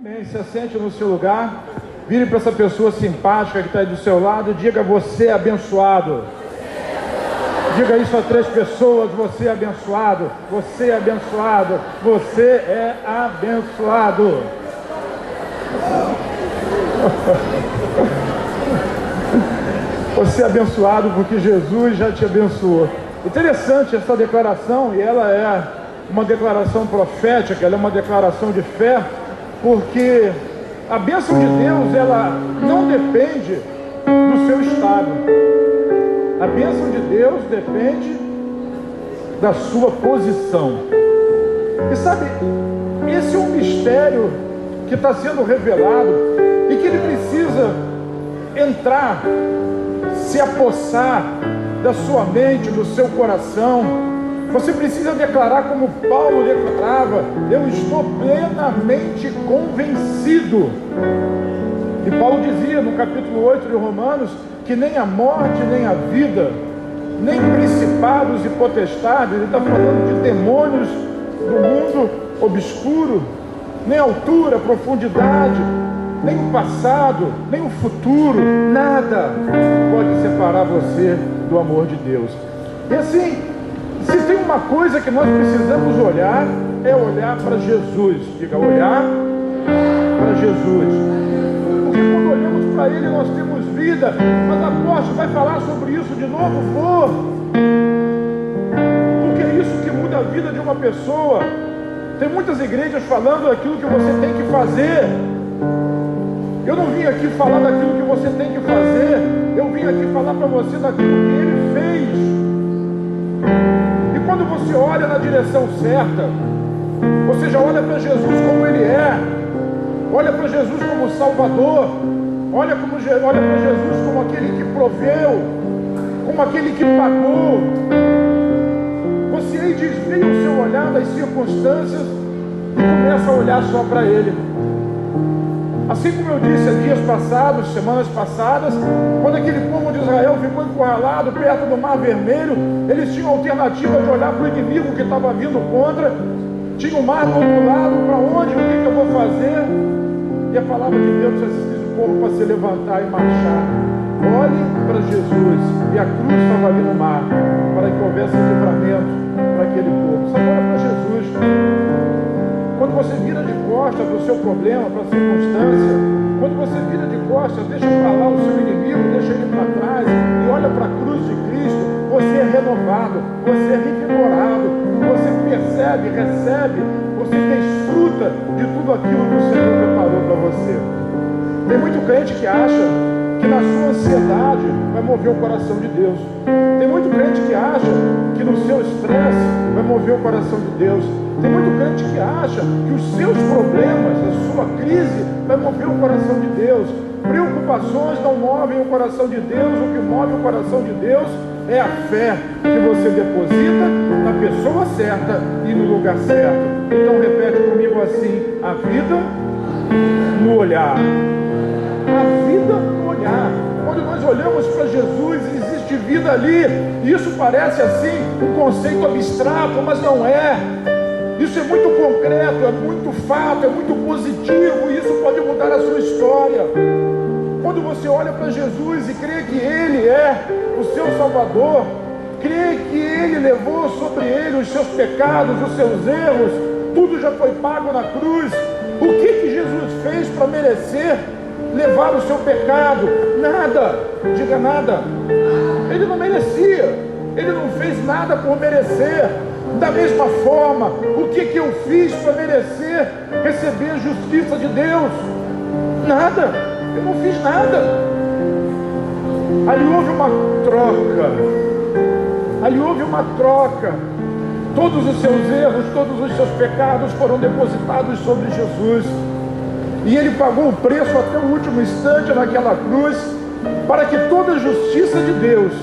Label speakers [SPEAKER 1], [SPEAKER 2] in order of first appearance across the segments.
[SPEAKER 1] Amém. Se assente no seu lugar, vire para essa pessoa simpática que está aí do seu lado e diga: você é abençoado. Diga isso a 3 pessoas: você é abençoado, você é abençoado, você é abençoado. Você é abençoado porque Jesus já te abençoou. Interessante essa declaração, e ela é uma declaração profética, ela é uma declaração de fé, porque a bênção de Deus, ela não depende do seu estado. A bênção de Deus depende da sua posição. E sabe, esse é um mistério que está sendo revelado e que ele precisa entrar, se apossar da sua mente, do seu coração. Você precisa declarar como Paulo declarava: eu estou plenamente convencido. E Paulo dizia no capítulo 8 de Romanos que nem a morte, nem a vida, nem principados e potestades, ele está falando de demônios do mundo obscuro, nem altura, profundidade, nem o passado, nem o futuro, nada pode separar você do amor de Deus. E assim, se tem uma coisa que nós precisamos olhar, é olhar para Jesus. Diga: olhar para Jesus. Porque quando olhamos para Ele, nós temos vida. Mas apóstolo, vai falar sobre isso de novo? Vou. Porque é isso que muda a vida de uma pessoa. Tem muitas igrejas falando daquilo que você tem que fazer. Eu não vim aqui falar daquilo que você tem que fazer. Eu vim aqui falar para você daquilo que Ele fez. E quando você olha na direção certa, você já olha para Jesus como Ele é. Olha para Jesus como Salvador. Olha para Jesus como aquele que proveu, como aquele que pagou. Você aí desvia o seu olhar das circunstâncias e começa a olhar só para Ele. Assim como eu disse há dias passados, semanas passadas, quando aquele povo de Israel ficou encurralado perto do Mar Vermelho, eles tinham a alternativa de olhar para o inimigo que estava vindo contra. Tinha o mar do outro lado: para onde? O que eu vou fazer? E a palavra de Deus diz o povo para se levantar e marchar. Olhe para Jesus. E a cruz estava ali no mar, para que houvesse livramento para aquele povo. Você olha para Jesus. Quando você vira de costas para o seu problema, para a circunstância, quando você vira de costas, deixa para lá o seu inimigo, deixa ele para trás e olha para a cruz de Cristo, você é renovado, você é revigorado, você percebe, recebe, você desfruta de tudo aquilo que o Senhor preparou para você. Tem muito crente que acha que na sua ansiedade vai mover o coração de Deus. Tem muito crente que acha que no seu estresse vai mover o coração de Deus. Tem muito crente que acha que os seus problemas, a sua crise, vai mover o coração de Deus. Preocupações não movem o coração de Deus. O que move o coração de Deus é a fé que você deposita na pessoa certa e no lugar certo. Então repete comigo assim: a vida no olhar. A vida no olhar. Quando nós olhamos para Jesus, existe vida ali. Isso parece assim um conceito abstrato, mas não é. Isso é muito concreto, é muito fato, é muito positivo, e isso pode mudar a sua história. Quando você olha para Jesus e crê que Ele é o seu Salvador, crê que Ele levou sobre Ele os seus pecados, os seus erros, tudo já foi pago na cruz. O que Jesus fez para merecer levar o seu pecado? Nada. Diga: nada. Ele não merecia. Ele não fez nada por merecer. Da mesma forma, o que eu fiz para merecer receber a justiça de Deus? Nada. Eu não fiz nada. Ali houve uma troca. Ali houve uma troca. Todos os seus erros, todos os seus pecados foram depositados sobre Jesus. E Ele pagou o preço até o último instante naquela cruz, para que toda a justiça de Deus,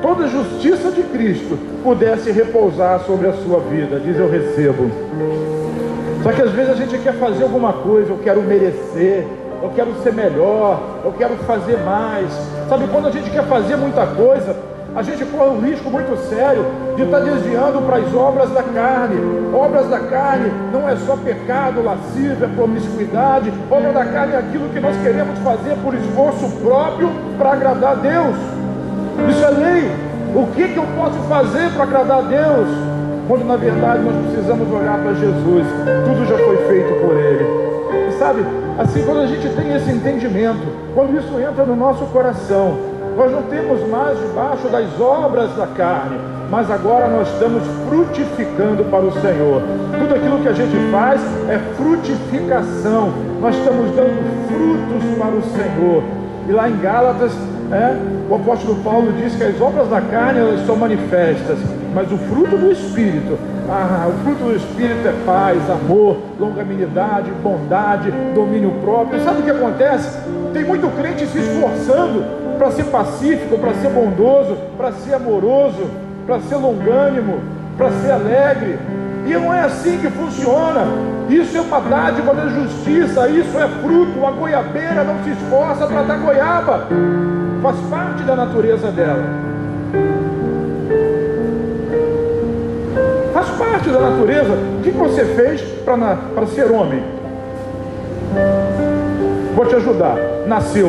[SPEAKER 1] toda a justiça de Cristo pudesse repousar sobre a sua vida. Diz: eu recebo. Só que às vezes a gente quer fazer alguma coisa: eu quero merecer, eu quero ser melhor, eu quero fazer mais. Sabe, quando a gente quer fazer muita coisa, a gente corre um risco muito sério de estar desviando para as obras da carne. Obras da carne não é só pecado, lascívia, promiscuidade. Obra da carne é aquilo que nós queremos fazer por esforço próprio para agradar a Deus. Isso é lei. O que eu posso fazer para agradar a Deus? Quando na verdade nós precisamos olhar para Jesus. Tudo já foi feito por Ele. E sabe, assim, quando a gente tem esse entendimento, quando isso entra no nosso coração, nós não temos mais debaixo das obras da carne, mas agora nós estamos frutificando para o Senhor. Tudo aquilo que a gente faz é frutificação. Nós estamos dando frutos para o Senhor. E lá em Gálatas, o apóstolo Paulo diz que as obras da carne elas são manifestas, mas o fruto do Espírito, o fruto do Espírito é paz, amor, longanimidade, bondade, domínio próprio. Sabe o que acontece? Tem muito crente se esforçando para ser pacífico, para ser bondoso, para ser amoroso, para ser longânimo, para ser alegre. E não é assim que funciona. Isso é uma dádiva da justiça, isso é fruto. A goiabeira não se esforça para dar goiaba, faz parte da natureza dela. Faz parte da natureza. O que você fez para ser homem? Vou te ajudar. Nasceu.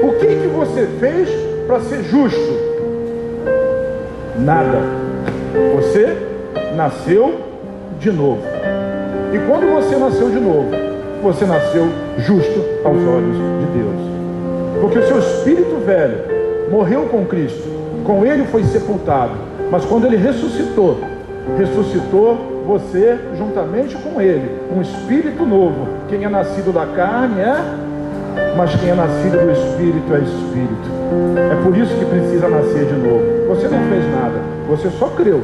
[SPEAKER 1] O que você fez para ser justo? Nada. Você nasceu de novo. E quando você nasceu de novo, você nasceu justo aos olhos de Deus. Porque o seu espírito velho morreu com Cristo, com Ele foi sepultado. Mas quando Ele ressuscitou você juntamente com Ele, um espírito novo. Quem é nascido da carne mas quem é nascido do Espírito é Espírito. É por isso que precisa nascer de novo. Você não fez nada, você só creu.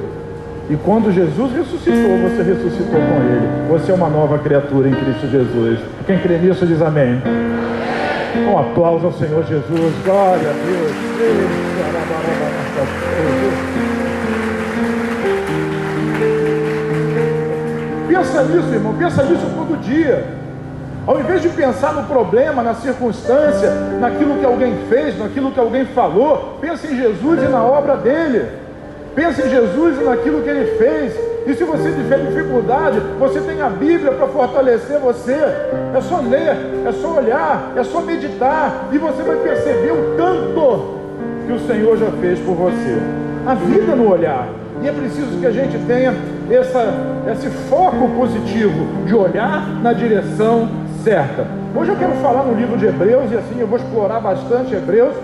[SPEAKER 1] E quando Jesus ressuscitou, você ressuscitou com Ele. Você é uma nova criatura em Cristo Jesus. Quem crê nisso diz amém. Um aplauso ao Senhor Jesus. Glória a Deus. Pensa nisso, irmão. Pensa nisso todo dia. Ao invés de pensar no problema, na circunstância, naquilo que alguém fez, naquilo que alguém falou, pensa em Jesus e na obra dele. Pensa em Jesus e naquilo que ele fez. E se você tiver dificuldade, você tem a Bíblia para fortalecer você. É só ler, é só olhar, é só meditar. E você vai perceber o tanto que o Senhor já fez por você. A vida no olhar. E é preciso que a gente tenha esse foco positivo de olhar na direção certa. Hoje eu quero falar no livro de Hebreus, e assim eu vou explorar bastante Hebreus.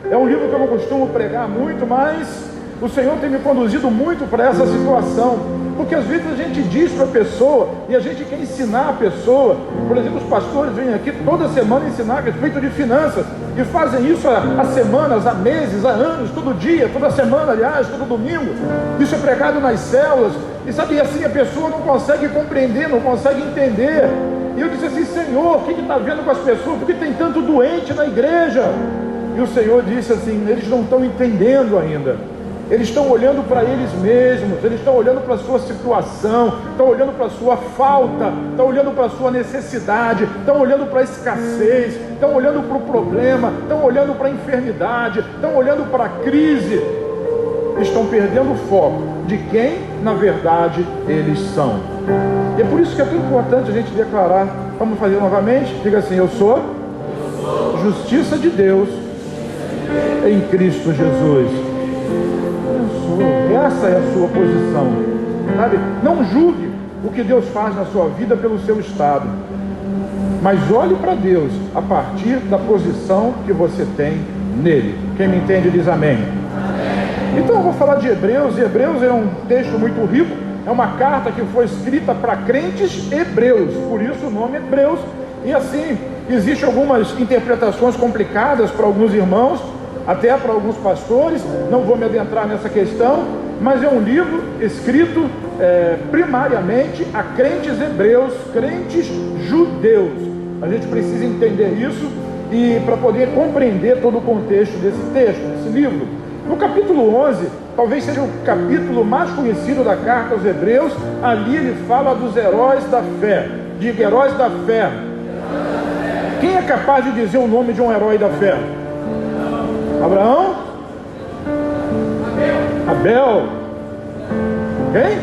[SPEAKER 1] É um livro que eu não costumo pregar muito, mas o Senhor tem me conduzido muito para essa situação, porque às vezes a gente diz para a pessoa, e a gente quer ensinar a pessoa. Por exemplo, os pastores vêm aqui toda semana ensinar a respeito de finanças, e fazem isso há semanas, há meses, há anos, todo dia, toda semana, aliás, todo domingo. Isso é pregado nas células, e sabe, assim a pessoa não consegue compreender, não consegue entender. E eu disse assim: Senhor, o que está vendo com as pessoas? Por que tem tanto doente na igreja? E o Senhor disse assim: eles não estão entendendo ainda. Eles estão olhando para eles mesmos, eles estão olhando para a sua situação, estão olhando para a sua falta, estão olhando para a sua necessidade, estão olhando para a escassez, estão olhando para o problema, estão olhando para a enfermidade, estão olhando para a crise. Estão perdendo o foco de quem, na verdade, eles são. E é por isso que é tão importante a gente declarar. Vamos fazer novamente? Diga assim: eu sou justiça de Deus em Cristo Jesus. Essa é a sua posição, sabe? Não julgue o que Deus faz na sua vida pelo seu estado, mas olhe para Deus a partir da posição que você tem nele. Quem me entende diz amém. Então eu vou falar de Hebreus. E Hebreus é um texto muito rico, é uma carta que foi escrita para crentes hebreus, por isso o nome Hebreus. E assim, existem algumas interpretações complicadas para alguns irmãos, até para alguns pastores. Não vou me adentrar nessa questão, mas é um livro escrito primariamente a crentes hebreus, crentes judeus. A gente precisa entender isso e para poder compreender todo o contexto desse texto, desse livro. No capítulo 11, talvez seja o capítulo mais conhecido da carta aos Hebreus. Ali ele fala dos heróis da fé. Diga: heróis da fé. Quem é capaz de dizer o nome de um herói da fé? Abraão? Abel? Quem?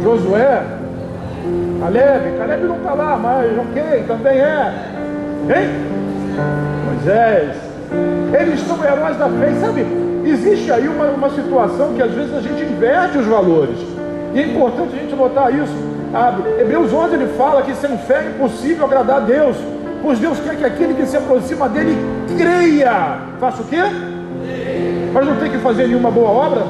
[SPEAKER 1] Josué? Caleb não está lá, mas ok, também é. Quem? Moisés. Eles são heróis da fé. E sabe, existe aí uma situação que às vezes a gente inverte os valores. E é importante a gente notar isso. Hebreus 11 ele fala que sem fé é impossível agradar a Deus, pois Deus quer que aquele que se aproxima dele creia. Faça o quê? Mas não tem que fazer nenhuma boa obra,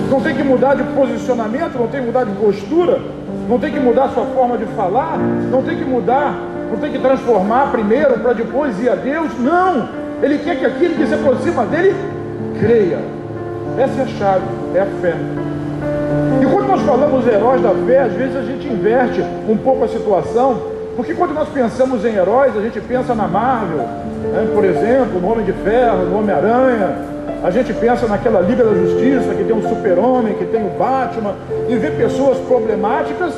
[SPEAKER 1] não tem que mudar de posicionamento, não tem que mudar de postura, não tem que mudar a sua forma de falar, não tem que mudar, não tem que transformar primeiro para depois ir a Deus. Não, Ele quer que aquele que se aproxima dele creia. Essa é a chave, é a fé. E quando nós falamos heróis da fé, às vezes a gente inverte um pouco a situação, porque quando nós pensamos em heróis, a gente pensa na Marvel, né? Por exemplo, no Homem de Ferro, no Homem-Aranha. A gente pensa naquela Liga da Justiça, que tem um super-homem, que tem o Batman, e vê pessoas problemáticas,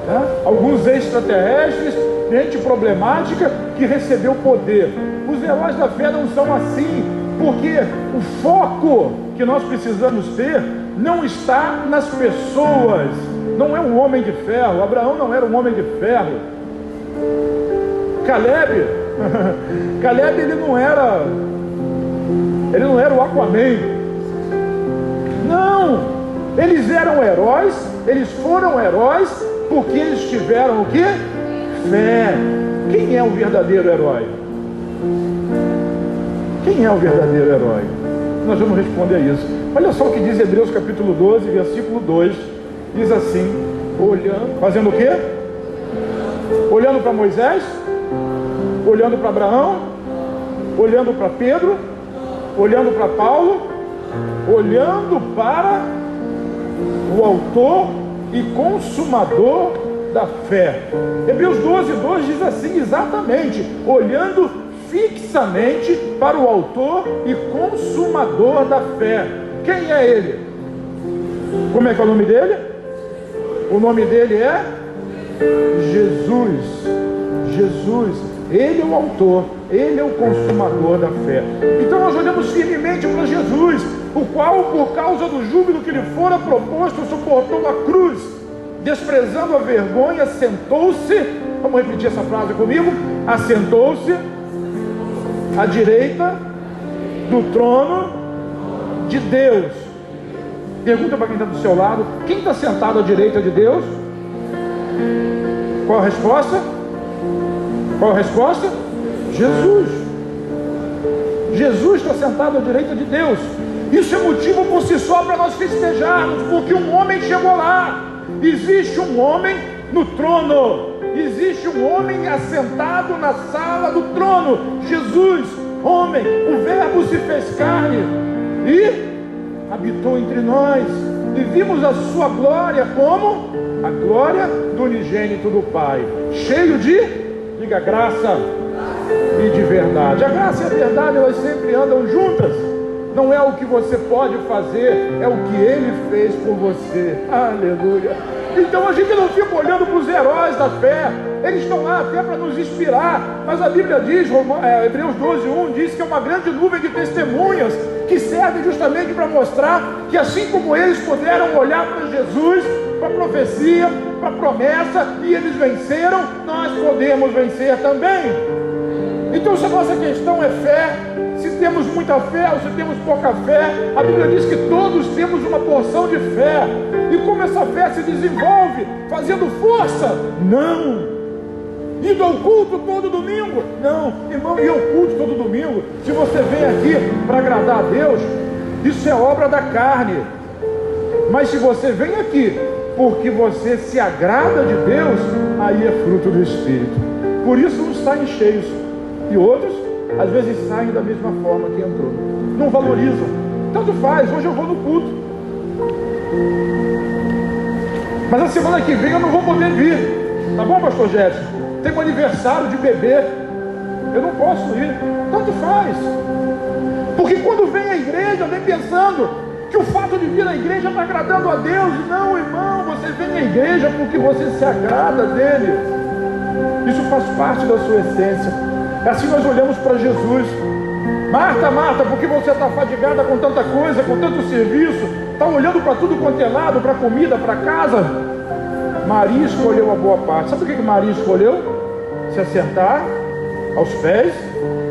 [SPEAKER 1] né? Alguns extraterrestres, gente problemática que recebeu poder. Os heróis da fé não são assim, porque o foco que nós precisamos ter não está nas pessoas. Não é um homem de ferro. Abraão não era um homem de ferro. Caleb ele não era o Aquaman. Não, eles eram heróis, eles foram heróis porque eles tiveram o quê? Fé. Quem é o verdadeiro herói? Quem é o verdadeiro herói? Nós vamos responder isso. Olha só o que diz Hebreus capítulo 12, versículo 2. Diz assim, fazendo o quê? Olhando para Moisés, olhando para Abraão, olhando para Pedro, olhando para Paulo, olhando para o autor e consumador da fé. Hebreus 12, 2 diz assim, exatamente, olhando fixamente para o autor e consumador da fé. Quem é ele? Como é que é o nome dele? O nome dele é Jesus. Jesus, ele é o autor, ele é o consumador da fé. Então nós olhamos firmemente para Jesus, o qual, por causa do júbilo que lhe fora proposto, suportou a cruz, desprezando a vergonha, assentou-se, vamos repetir essa frase comigo, assentou-se à direita do trono de Deus. Pergunta para quem está do seu lado, quem está sentado à direita de Deus? Qual a resposta? Qual a resposta? Jesus. Jesus está sentado à direita de Deus. Isso é motivo por si só para nós festejarmos, porque um homem chegou lá. Existe um homem no trono, existe um homem assentado na sala do trono. Jesus, homem, o verbo se fez carne e habitou entre nós, e vimos a sua glória como a glória do unigênito do Pai, cheio de, diga, graça e de verdade. A graça e a verdade, elas sempre andam juntas. Não é o que você pode fazer, é o que Ele fez por você. Aleluia. Então a gente não fica olhando para os heróis da fé. Eles estão lá até para nos inspirar, mas a Bíblia diz, Hebreus 12:1 diz que é uma grande nuvem de testemunhas que serve justamente para mostrar que assim como eles puderam olhar para Jesus, para a profecia, para a promessa, e eles venceram, nós podemos vencer também. Então se a nossa questão é fé, se temos muita fé ou se temos pouca fé, a Bíblia diz que todos temos uma porção de fé. E como essa fé se desenvolve? Fazendo força? Não. Indo ao culto todo domingo? Não. Irmão, ir ao culto todo domingo, se você vem aqui para agradar a Deus, isso é obra da carne. Mas se você vem aqui porque você se agrada de Deus, aí é fruto do Espírito. Por isso uns saem cheios e outros às vezes saem da mesma forma que entrou. Não valorizam. Tanto faz, hoje eu vou no culto, mas a semana que vem eu não vou poder vir. Tá bom, pastor Jéssica? Tem um aniversário de bebê, eu não posso ir. Tanto faz. Porque quando vem à igreja, vem pensando que o fato de vir à igreja está agradando a Deus. Não, irmão, você vem à igreja porque você se agrada dele. Isso faz parte da sua essência. Assim nós olhamos para Jesus. Marta, Marta, por que você está fadigada com tanta coisa, com tanto serviço? Está olhando para tudo quanto é lado, para comida, para casa? Maria escolheu a boa parte. Sabe o que Maria escolheu? Se assentar aos pés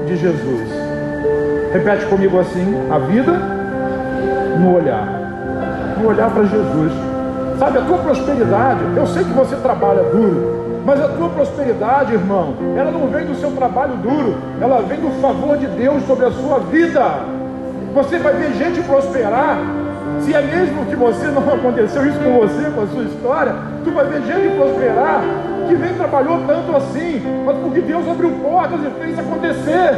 [SPEAKER 1] de Jesus. Repete comigo assim: a vida no olhar. No olhar para Jesus. Sabe, a tua prosperidade, eu sei que você trabalha duro, mas a tua prosperidade, irmão, ela não vem do seu trabalho duro, ela vem do favor de Deus sobre a sua vida. Você vai ver gente prosperar. Se é mesmo que você não aconteceu isso com você, com a sua história, tu vai ver gente prosperar que nem trabalhou tanto assim, mas porque Deus abriu portas e fez acontecer.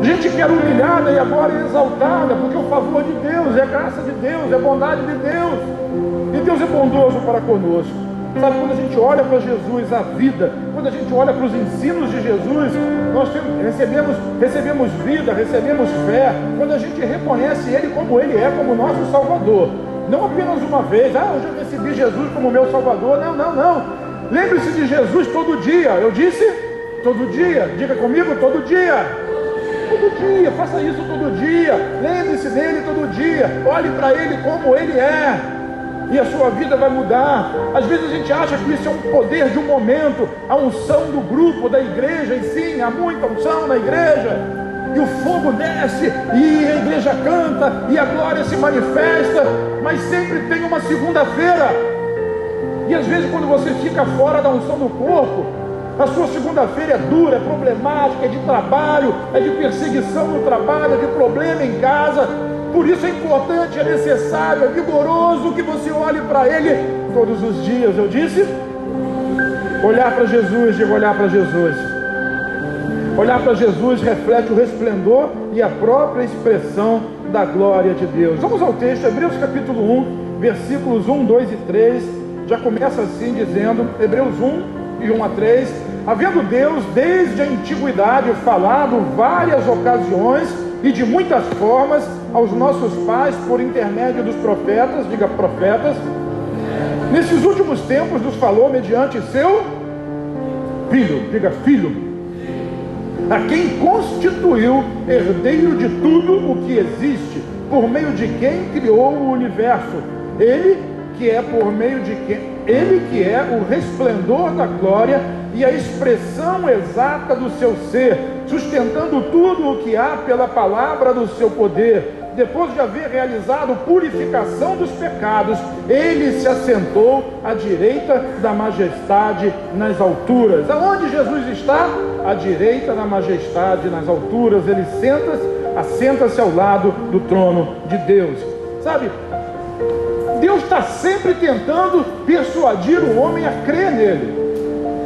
[SPEAKER 1] Gente que era humilhada e agora é exaltada, porque o favor de Deus, é graça de Deus, é bondade de Deus. E Deus é bondoso para conosco. Sabe, quando a gente olha para Jesus, a vida, quando a gente olha para os ensinos de Jesus, nós recebemos vida, recebemos fé, quando a gente reconhece Ele como Ele é, como nosso Salvador. Não apenas uma vez, hoje eu recebi Jesus como meu Salvador. Não. Lembre-se de Jesus todo dia. Eu disse todo dia. Diga comigo, todo dia. Todo dia, faça isso todo dia. Lembre-se dele todo dia. Olhe para ele como ele é, e a sua vida vai mudar. Às vezes a gente acha que isso é um poder de um momento, a unção do grupo, da igreja, e sim, há muita unção na igreja, e o fogo desce, e a igreja canta, e a glória se manifesta, mas sempre tem uma segunda-feira. E às vezes quando você fica fora da unção do corpo, a sua segunda-feira é dura, é problemática, é de trabalho, é de perseguição no trabalho, é de problema em casa. Por isso é importante, é necessário, é vigoroso que você olhe para Ele todos os dias. Eu disse? Olhar para Jesus, digo olhar para Jesus. Olhar para Jesus reflete o resplendor e a própria expressão da glória de Deus. Vamos ao texto, Hebreus capítulo 1, versículos 1, 2 e 3. Já começa assim dizendo, Hebreus 1, e 1 a 3, havendo Deus desde a antiguidade falado várias ocasiões e de muitas formas aos nossos pais por intermédio dos profetas, diga profetas, nesses últimos tempos nos falou mediante seu Filho, diga Filho, a quem constituiu herdeiro de tudo o que existe, por meio de quem criou o universo, Ele que é por meio de quem Ele que é o resplendor da glória e a expressão exata do seu ser, sustentando tudo o que há pela palavra do seu poder. Depois de haver realizado purificação dos pecados, Ele se assentou à direita da majestade nas alturas. Aonde Jesus está? À direita da majestade nas alturas. Ele assenta-se ao lado do trono de Deus. Sabe, Deus está sempre tentando persuadir o homem a crer nele.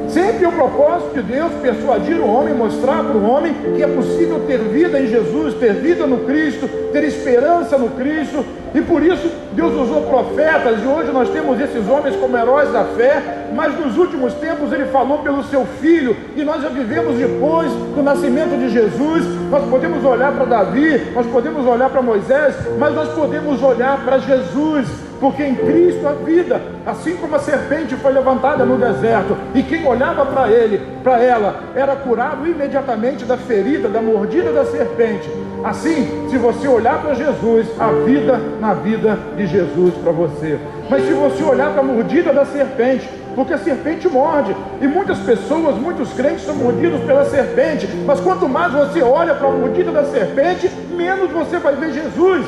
[SPEAKER 1] Sempre o propósito de Deus persuadir o homem, mostrar para o homem que é possível ter vida em Jesus, ter vida no Cristo, ter esperança no Cristo. E por isso Deus usou profetas, e hoje nós temos esses homens como heróis da fé, mas nos últimos tempos Ele falou pelo seu Filho, e nós já vivemos depois do nascimento de Jesus. Nós podemos olhar para Davi, nós podemos olhar para Moisés, mas nós podemos olhar para Jesus, porque em Cristo há vida. Assim como a serpente foi levantada no deserto, e quem olhava para ele, para ela, era curado imediatamente da ferida, da mordida da serpente. Assim, se você olhar para Jesus, há vida na vida de Jesus para você. Mas se você olhar para a mordida da serpente, porque a serpente morde, e muitas pessoas, muitos crentes são mordidos pela serpente, mas quanto mais você olha para a mordida da serpente, menos você vai ver Jesus.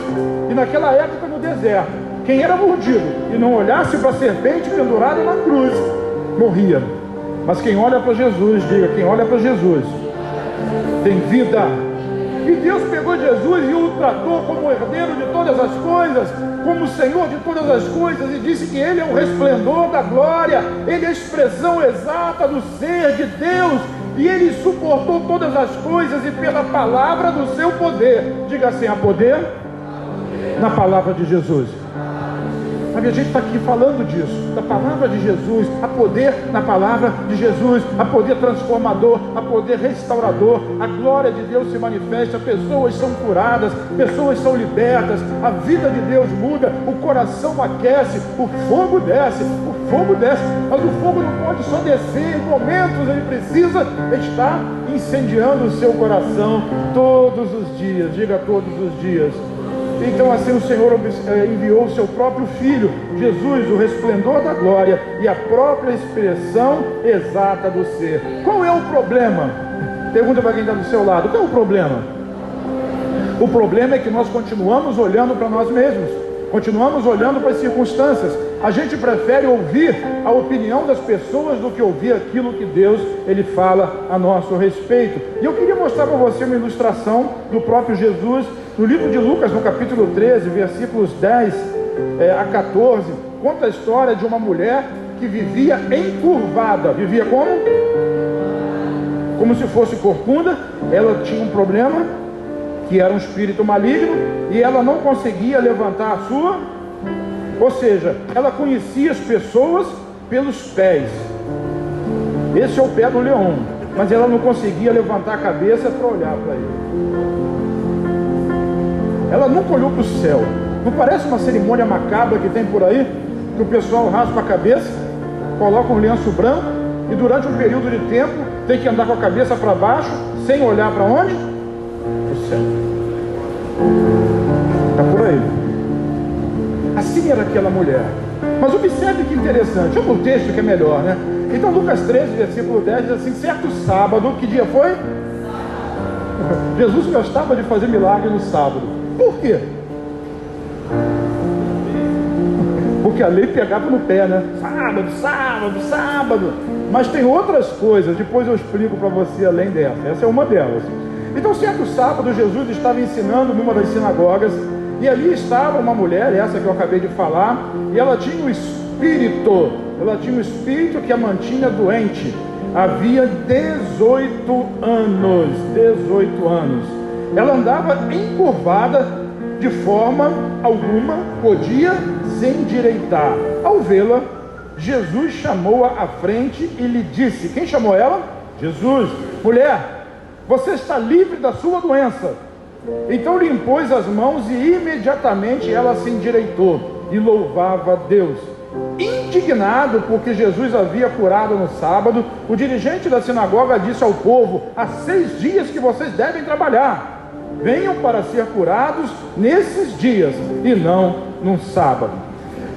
[SPEAKER 1] E naquela época no deserto, quem era mordido e não olhasse para a serpente pendurada na cruz, morria. Mas quem olha para Jesus, diga, quem olha para Jesus tem vida. E Deus pegou Jesus e o tratou como herdeiro de todas as coisas, como Senhor de todas as coisas, e disse que Ele é o resplendor da glória, Ele é a expressão exata do ser de Deus, e Ele suportou todas as coisas, e pela palavra do seu poder, diga assim, há poder na palavra de Jesus. Sabe, a gente está aqui falando disso, da palavra de Jesus. Há poder na palavra de Jesus, há poder transformador, há poder restaurador. A glória de Deus se manifesta, pessoas são curadas, pessoas são libertas, a vida de Deus muda, o coração aquece, o fogo desce, mas o fogo não pode só descer em momentos, ele precisa estar incendiando o seu coração todos os dias. Diga todos os dias. Então assim o Senhor enviou o seu próprio Filho, Jesus, o resplendor da glória e a própria expressão exata do ser. Qual é o problema? Pergunta para quem está do seu lado, qual é o problema? O problema é que nós continuamos olhando para nós mesmos, continuamos olhando para as circunstâncias. A gente prefere ouvir a opinião das pessoas do que ouvir aquilo que Deus ele fala a nosso respeito. E eu queria mostrar para você uma ilustração do próprio Jesus no livro de Lucas, no capítulo 13, versículos 10 a 14. Conta a história de uma mulher que vivia encurvada. Vivia como? Como se fosse corcunda. Ela tinha um problema, que era um espírito maligno, e ela não conseguia levantar a sua, ou seja, ela conhecia as pessoas pelos pés. Esse é o pé do leão, mas ela não conseguia levantar a cabeça para olhar para ele. Ela nunca olhou para o céu. Não parece uma cerimônia macabra que tem por aí, que o pessoal raspa a cabeça, coloca um lenço branco e durante um período de tempo tem que andar com a cabeça para baixo, sem olhar para onde? Para o céu. Está por aí. Assim era aquela mulher. Mas observe que interessante. Olha o texto que é melhor, né? Então Lucas 13, versículo 10 diz assim: certo sábado, que dia foi? Jesus gostava de fazer milagre no sábado. Por quê? Porque a lei pegava no pé, né? Sábado. Mas tem outras coisas, depois eu explico para você além dessa. Essa é uma delas. Então certo sábado Jesus estava ensinando numa das sinagogas, e ali estava uma mulher, essa que eu acabei de falar, e ela tinha um espírito que a mantinha doente. Havia 18 anos. Ela andava encurvada, de forma alguma podia se endireitar. Ao vê-la, Jesus chamou-a à frente e lhe disse: quem chamou ela? Jesus. Mulher, você está livre da sua doença. Então lhe impôs as mãos e imediatamente ela se endireitou e louvava a Deus. Indignado porque Jesus havia curado no sábado, o dirigente da sinagoga disse ao povo: há 6 dias que vocês devem trabalhar. Venham para ser curados nesses dias e não num sábado.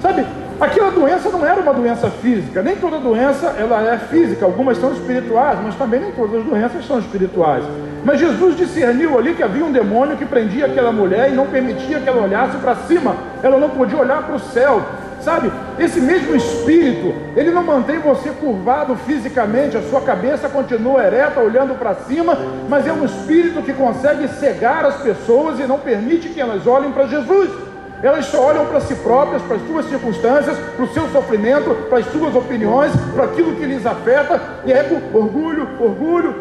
[SPEAKER 1] Sabe, aquela doença não era uma doença física. Nem toda doença ela é física. Algumas são espirituais, mas também nem todas as doenças são espirituais. Mas Jesus discerniu ali que havia um demônio que prendia aquela mulher e não permitia que ela olhasse para cima. Ela não podia olhar para o céu. Sabe, esse mesmo espírito, ele não mantém você curvado fisicamente, a sua cabeça continua ereta, olhando para cima, mas é um espírito que consegue cegar as pessoas e não permite que elas olhem para Jesus. Elas só olham para si próprias, para as suas circunstâncias, para o seu sofrimento, para as suas opiniões, para aquilo que lhes afeta. E ego, orgulho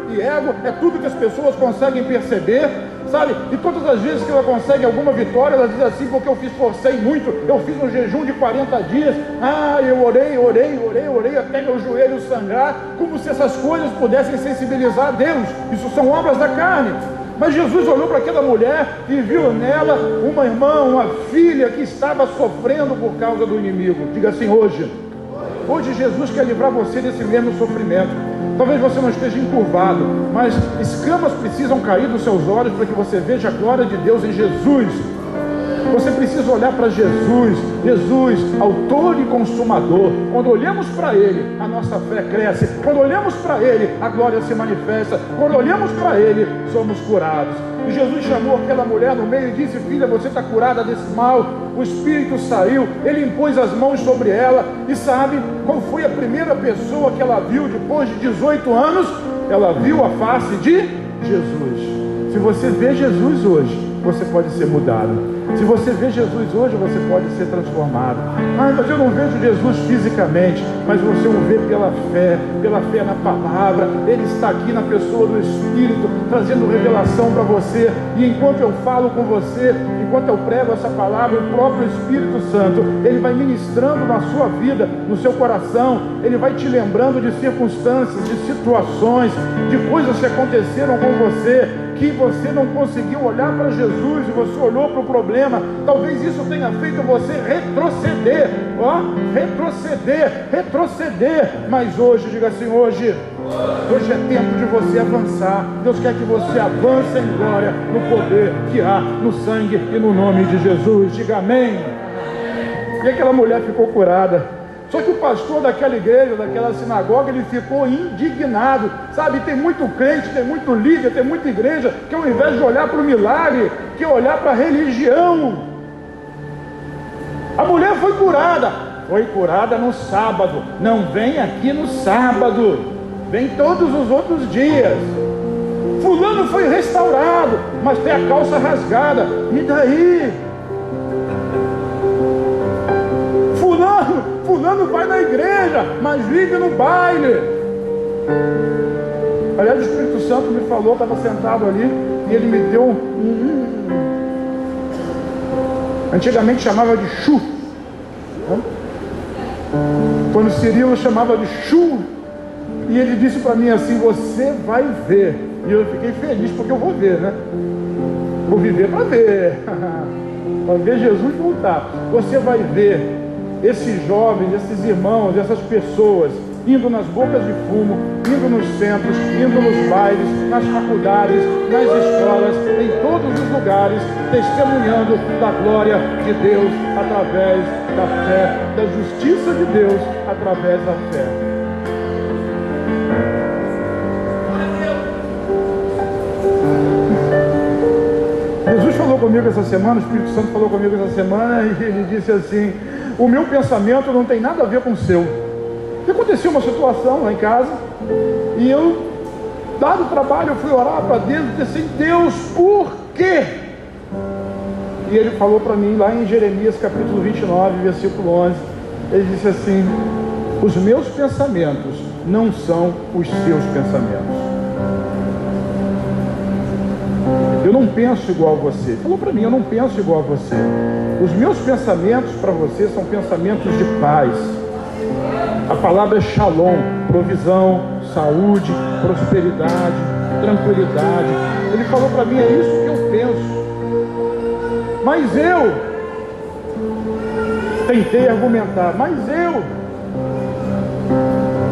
[SPEAKER 1] e ego é tudo que as pessoas conseguem perceber, sabe? E todas as vezes que ela consegue alguma vitória, ela diz assim: porque eu esforcei muito, eu fiz um jejum de 40 dias, eu orei até meu joelho sangrar, como se essas coisas pudessem sensibilizar a Deus. Isso são obras da carne. Mas Jesus olhou para aquela mulher e viu nela uma irmã, uma filha que estava sofrendo por causa do inimigo. Diga assim: hoje Jesus quer livrar você desse mesmo sofrimento. Talvez você não esteja encurvado, mas escamas precisam cair dos seus olhos para que você veja a glória de Deus em Jesus. Você precisa olhar para Jesus, autor e consumador. Quando olhamos para Ele, a nossa fé cresce. Quando olhamos para Ele, a glória se manifesta. Quando olhamos para Ele, somos curados. E Jesus chamou aquela mulher no meio e disse: filha, você está curada desse mal. O espírito saiu, Ele impôs as mãos sobre ela. E sabe qual foi a primeira pessoa que ela viu depois de 18 anos? Ela viu a face de Jesus. Se você vê Jesus hoje, você pode ser mudado. Se você vê Jesus hoje, você pode ser transformado. Mas eu não vejo Jesus fisicamente, mas você o vê pela fé na palavra. Ele está aqui na pessoa do Espírito, trazendo revelação para você. E enquanto eu falo com você, enquanto eu prego essa palavra, o próprio Espírito Santo, ele vai ministrando na sua vida, no seu coração, ele vai te lembrando de circunstâncias, de situações, de coisas que aconteceram com você, que você não conseguiu olhar para Jesus e você olhou para o problema. Talvez isso tenha feito você retroceder, retroceder. Mas hoje, diga assim, hoje é tempo de você avançar. Deus quer que você avance em glória, no poder que há no sangue e no nome de Jesus. Diga amém. E aquela mulher ficou curada. Só que o pastor daquela igreja, daquela sinagoga, ele ficou indignado. Sabe, tem muito crente, tem muito líder, tem muita igreja que ao invés de olhar para o milagre, quer olhar para a religião. A mulher foi curada no sábado. Não vem aqui no sábado, vem todos os outros dias. Fulano foi restaurado, mas tem a calça rasgada. E daí? Fulano vai na igreja, mas vive no baile. Aliás, o Espírito Santo me falou, estava sentado ali, e ele me deu antigamente chamava de chu. Quando Cirilo chamava de chu, e ele disse para mim assim: você vai ver. E eu fiquei feliz porque eu vou ver, né? Vou viver para ver. Para ver Jesus voltar. Você vai ver esses jovens, esses irmãos, essas pessoas indo nas bocas de fumo, indo nos centros, indo nos bailes, nas faculdades, nas escolas, em todos os lugares, testemunhando da glória de Deus através da fé, da justiça de Deus através da fé. Jesus falou comigo essa semana, o Espírito Santo falou comigo essa semana, e ele disse assim: o meu pensamento não tem nada a ver com o seu. E aconteceu uma situação lá em casa, e eu, dado o trabalho, eu fui orar para Deus e disse assim: Deus, por quê? E ele falou para mim lá em Jeremias capítulo 29, versículo 11, ele disse assim: os meus pensamentos não são os seus pensamentos. Eu não penso igual a você. Falou para mim: eu não penso igual a você. Os meus pensamentos para você são pensamentos de paz. A palavra é shalom, provisão, saúde, prosperidade, tranquilidade. Ele falou para mim: é isso que eu penso. Mas eu tentei argumentar,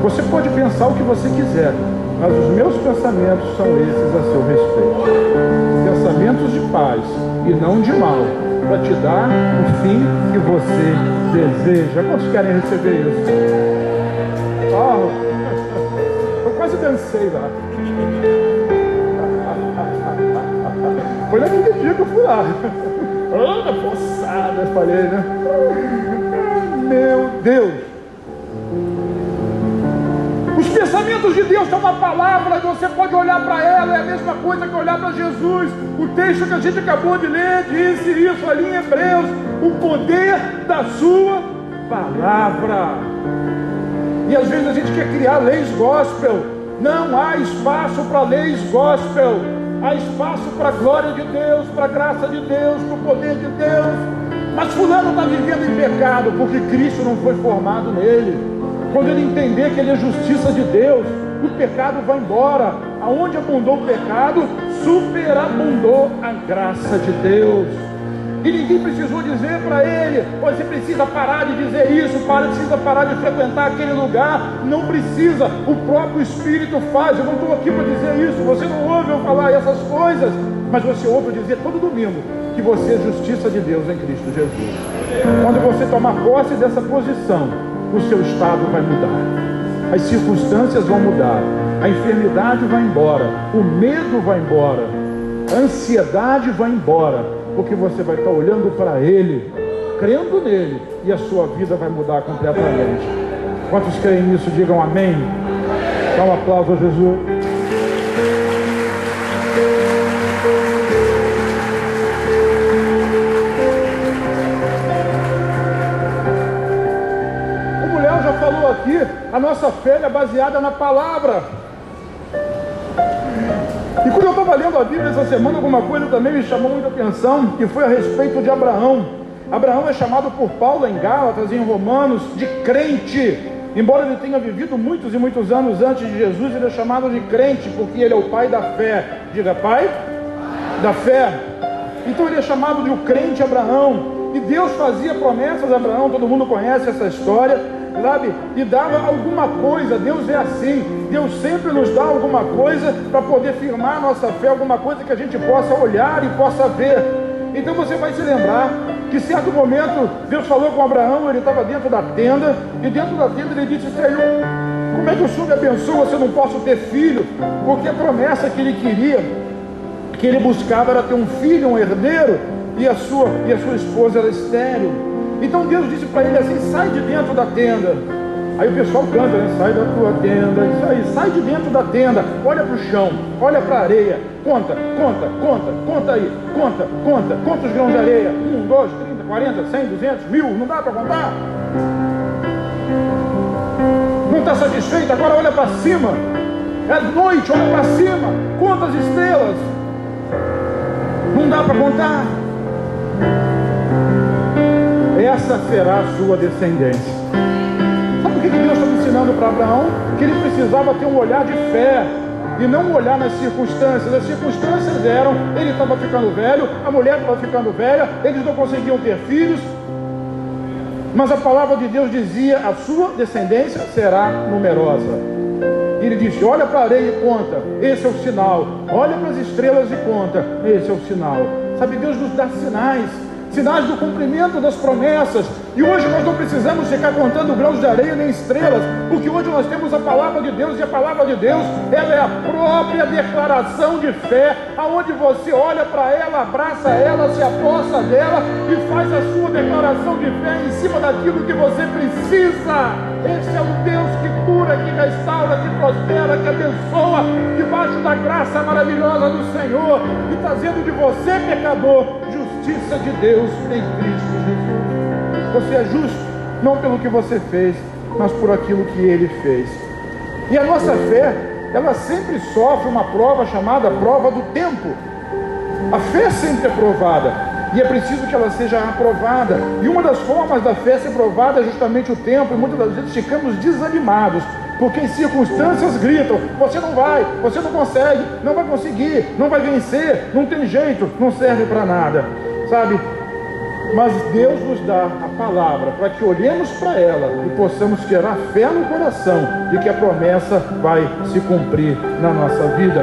[SPEAKER 1] você pode pensar o que você quiser, mas os meus pensamentos são esses a seu respeito. Pensamentos de paz e não de mal, para te dar o fim que você deseja. Quantos querem receber isso? Eu quase dancei lá. Foi naquele dia que eu fui lá. Poçada, falei, né? Meu Deus! Os pensamentos de Deus estão na palavra, e você pode olhar para ela, é a mesma coisa que olhar para Jesus. O texto que a gente acabou de ler disse isso ali em Hebreus: o poder da sua palavra. E às vezes a gente quer criar leis gospel. Não há espaço para leis gospel. Há espaço para a glória de Deus, para a graça de Deus, para o poder de Deus. Mas fulano está vivendo em pecado porque Cristo não foi formado nele. Quando ele entender que ele é justiça de Deus, o pecado vai embora. Aonde abundou o pecado, superabundou a graça de Deus. E ninguém precisou dizer para ele: você precisa parar de dizer isso, precisa parar de frequentar aquele lugar. Não precisa, o próprio Espírito faz. Eu não estou aqui para dizer isso. Você não ouve eu falar essas coisas, mas você ouve eu dizer todo domingo que você é justiça de Deus em Cristo Jesus. Quando você tomar posse dessa posição, o seu estado vai mudar, as circunstâncias vão mudar, a enfermidade vai embora, o medo vai embora, a ansiedade vai embora, porque você vai estar olhando para Ele, crendo nele, e a sua vida vai mudar completamente. Quantos creem nisso? Digam amém. Dá um aplauso a Jesus. Falou aqui, a nossa fé é baseada na palavra. E quando eu estava lendo a Bíblia essa semana, alguma coisa também me chamou muita atenção, que foi a respeito de Abraão. Abraão é chamado por Paulo em Gálatas e em Romanos de crente. Embora ele tenha vivido muitos e muitos anos antes de Jesus, ele é chamado de crente, porque ele é o pai da fé. Diga, pai da fé. Então ele é chamado de o crente Abraão. E Deus fazia promessas a Abraão, todo mundo conhece essa história, sabe? E dava alguma coisa. Deus é assim, Deus sempre nos dá alguma coisa para poder firmar a nossa fé, alguma coisa que a gente possa olhar e possa ver. Então você vai se lembrar que certo momento Deus falou com Abraão, ele estava dentro da tenda, e dentro da tenda ele disse: Senhor, como é que o Senhor me abençoa se eu não posso ter filho? Porque a promessa que ele queria, que ele buscava, era ter um filho, um herdeiro, e a sua esposa era estéril. Então Deus disse para ele assim: sai de dentro da tenda. Aí o pessoal canta, né? Sai da tua tenda, isso aí, sai de dentro da tenda, olha para o chão, olha para a areia, conta aí, conta os grãos de areia, 1, 2, 30, 40, 100, 200, 1000, não dá para contar? Não está satisfeito? Agora olha para cima, é noite, olha para cima, conta as estrelas, não dá para contar? Essa será a sua descendência. Sabe o que Deus está ensinando para Abraão? Que ele precisava ter um olhar de fé e não um olhar nas circunstâncias. As circunstâncias eram: ele estava ficando velho, a mulher estava ficando velha, eles não conseguiam ter filhos, mas a palavra de Deus dizia: a sua descendência será numerosa. E ele disse: olha para a areia e conta, esse é o sinal. Olha para as estrelas e conta, esse é o sinal. Sabe, Deus nos dá sinais do cumprimento das promessas. E hoje nós não precisamos ficar contando grãos de areia nem estrelas, porque hoje nós temos a palavra de Deus, e a palavra de Deus, ela é a própria declaração de fé, aonde você olha para ela, abraça ela, se aposta dela e faz a sua declaração de fé em cima daquilo que você precisa. Esse é o Deus que cura, que restaura, que prospera, que abençoa, debaixo da graça maravilhosa do Senhor, e trazendo de você, pecador, justiça de Deus em Cristo Jesus. Você é justo não pelo que você fez, mas por aquilo que Ele fez. E a nossa fé, ela sempre sofre uma prova chamada prova do tempo. A fé sempre é provada, e é preciso que ela seja aprovada. E uma das formas da fé ser provada é justamente o tempo, e muitas das vezes ficamos desanimados, porque as circunstâncias gritam: você não vai, você não consegue, não vai conseguir, não vai vencer, não tem jeito, não serve para nada, sabe? Mas Deus nos dá a palavra para que olhemos para ela e possamos ter a fé no coração de que a promessa vai se cumprir na nossa vida.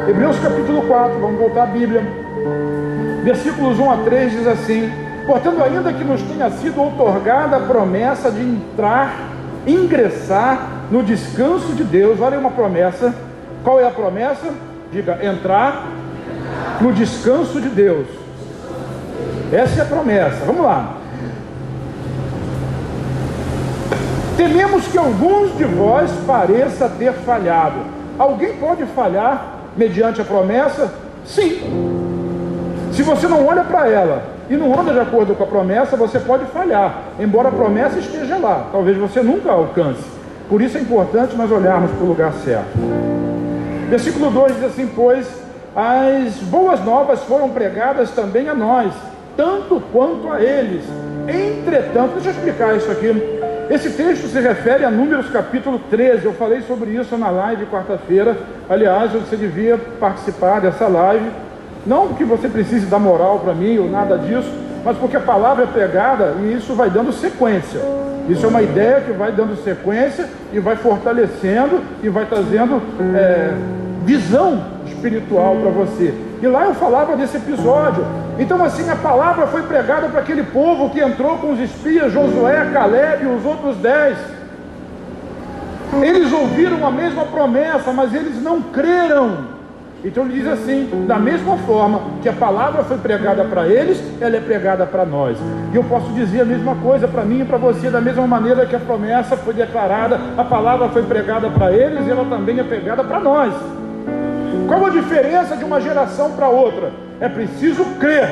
[SPEAKER 1] Hebreus capítulo 4, vamos voltar à Bíblia, versículos 1 a 3 diz assim: portanto, ainda que nos tenha sido outorgada a promessa de ingressar no descanso de Deus. Olha uma promessa. Qual é a promessa? Diga: entrar no descanso de Deus. Essa é a promessa. Vamos lá. Tememos que alguns de vós pareça ter falhado. Alguém pode falhar mediante a promessa? Sim. Se você não olha para ela e não anda de acordo com a promessa, você pode falhar, embora a promessa esteja lá. Talvez você nunca alcance. Por isso é importante nós olharmos para o lugar certo. Versículo 2 diz assim: pois as boas novas foram pregadas também a nós, tanto quanto a eles. Entretanto, deixa eu explicar isso aqui. Esse texto se refere a Números capítulo 13. Eu falei sobre isso na live quarta-feira. Aliás, você devia participar dessa live. Não que você precise dar moral para mim ou nada disso, mas porque a palavra é pregada e isso vai dando sequência. Isso é uma ideia que vai dando sequência e vai fortalecendo e vai trazendo visão espiritual para você. E lá eu falava desse episódio. Então assim, a palavra foi pregada para aquele povo que entrou com os espias, Josué, Caleb e os outros 10. Eles ouviram a mesma promessa, mas eles não creram. Então ele diz assim: da mesma forma que a palavra foi pregada para eles, ela é pregada para nós. E eu posso dizer a mesma coisa para mim e para você, da mesma maneira que a promessa foi declarada, a palavra foi pregada para eles, e ela também é pregada para nós. Qual a diferença de uma geração para outra? É preciso crer,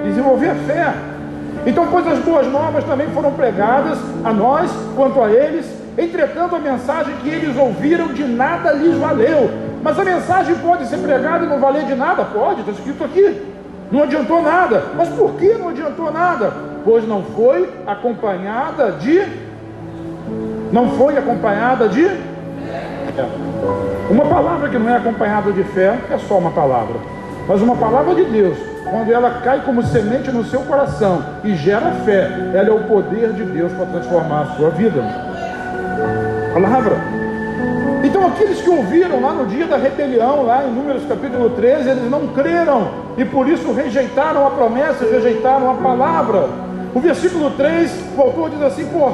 [SPEAKER 1] desenvolver a fé. Então coisas boas novas também foram pregadas a nós, quanto a eles, Entretanto, a mensagem que eles ouviram de nada lhes valeu. Mas a mensagem pode ser pregada e não valer de nada? Pode, está escrito aqui. Não adiantou nada. Mas por que não adiantou nada? Pois não foi acompanhada de... Uma palavra que não é acompanhada de fé é só uma palavra. Mas uma palavra de Deus, quando ela cai como semente no seu coração e gera fé, ela é o poder de Deus para transformar a sua vida. Palavra. Então aqueles que ouviram lá no dia da rebelião, lá em Números capítulo 13, eles não creram e por isso rejeitaram a promessa, rejeitaram a palavra. O versículo 3, o autor diz assim: por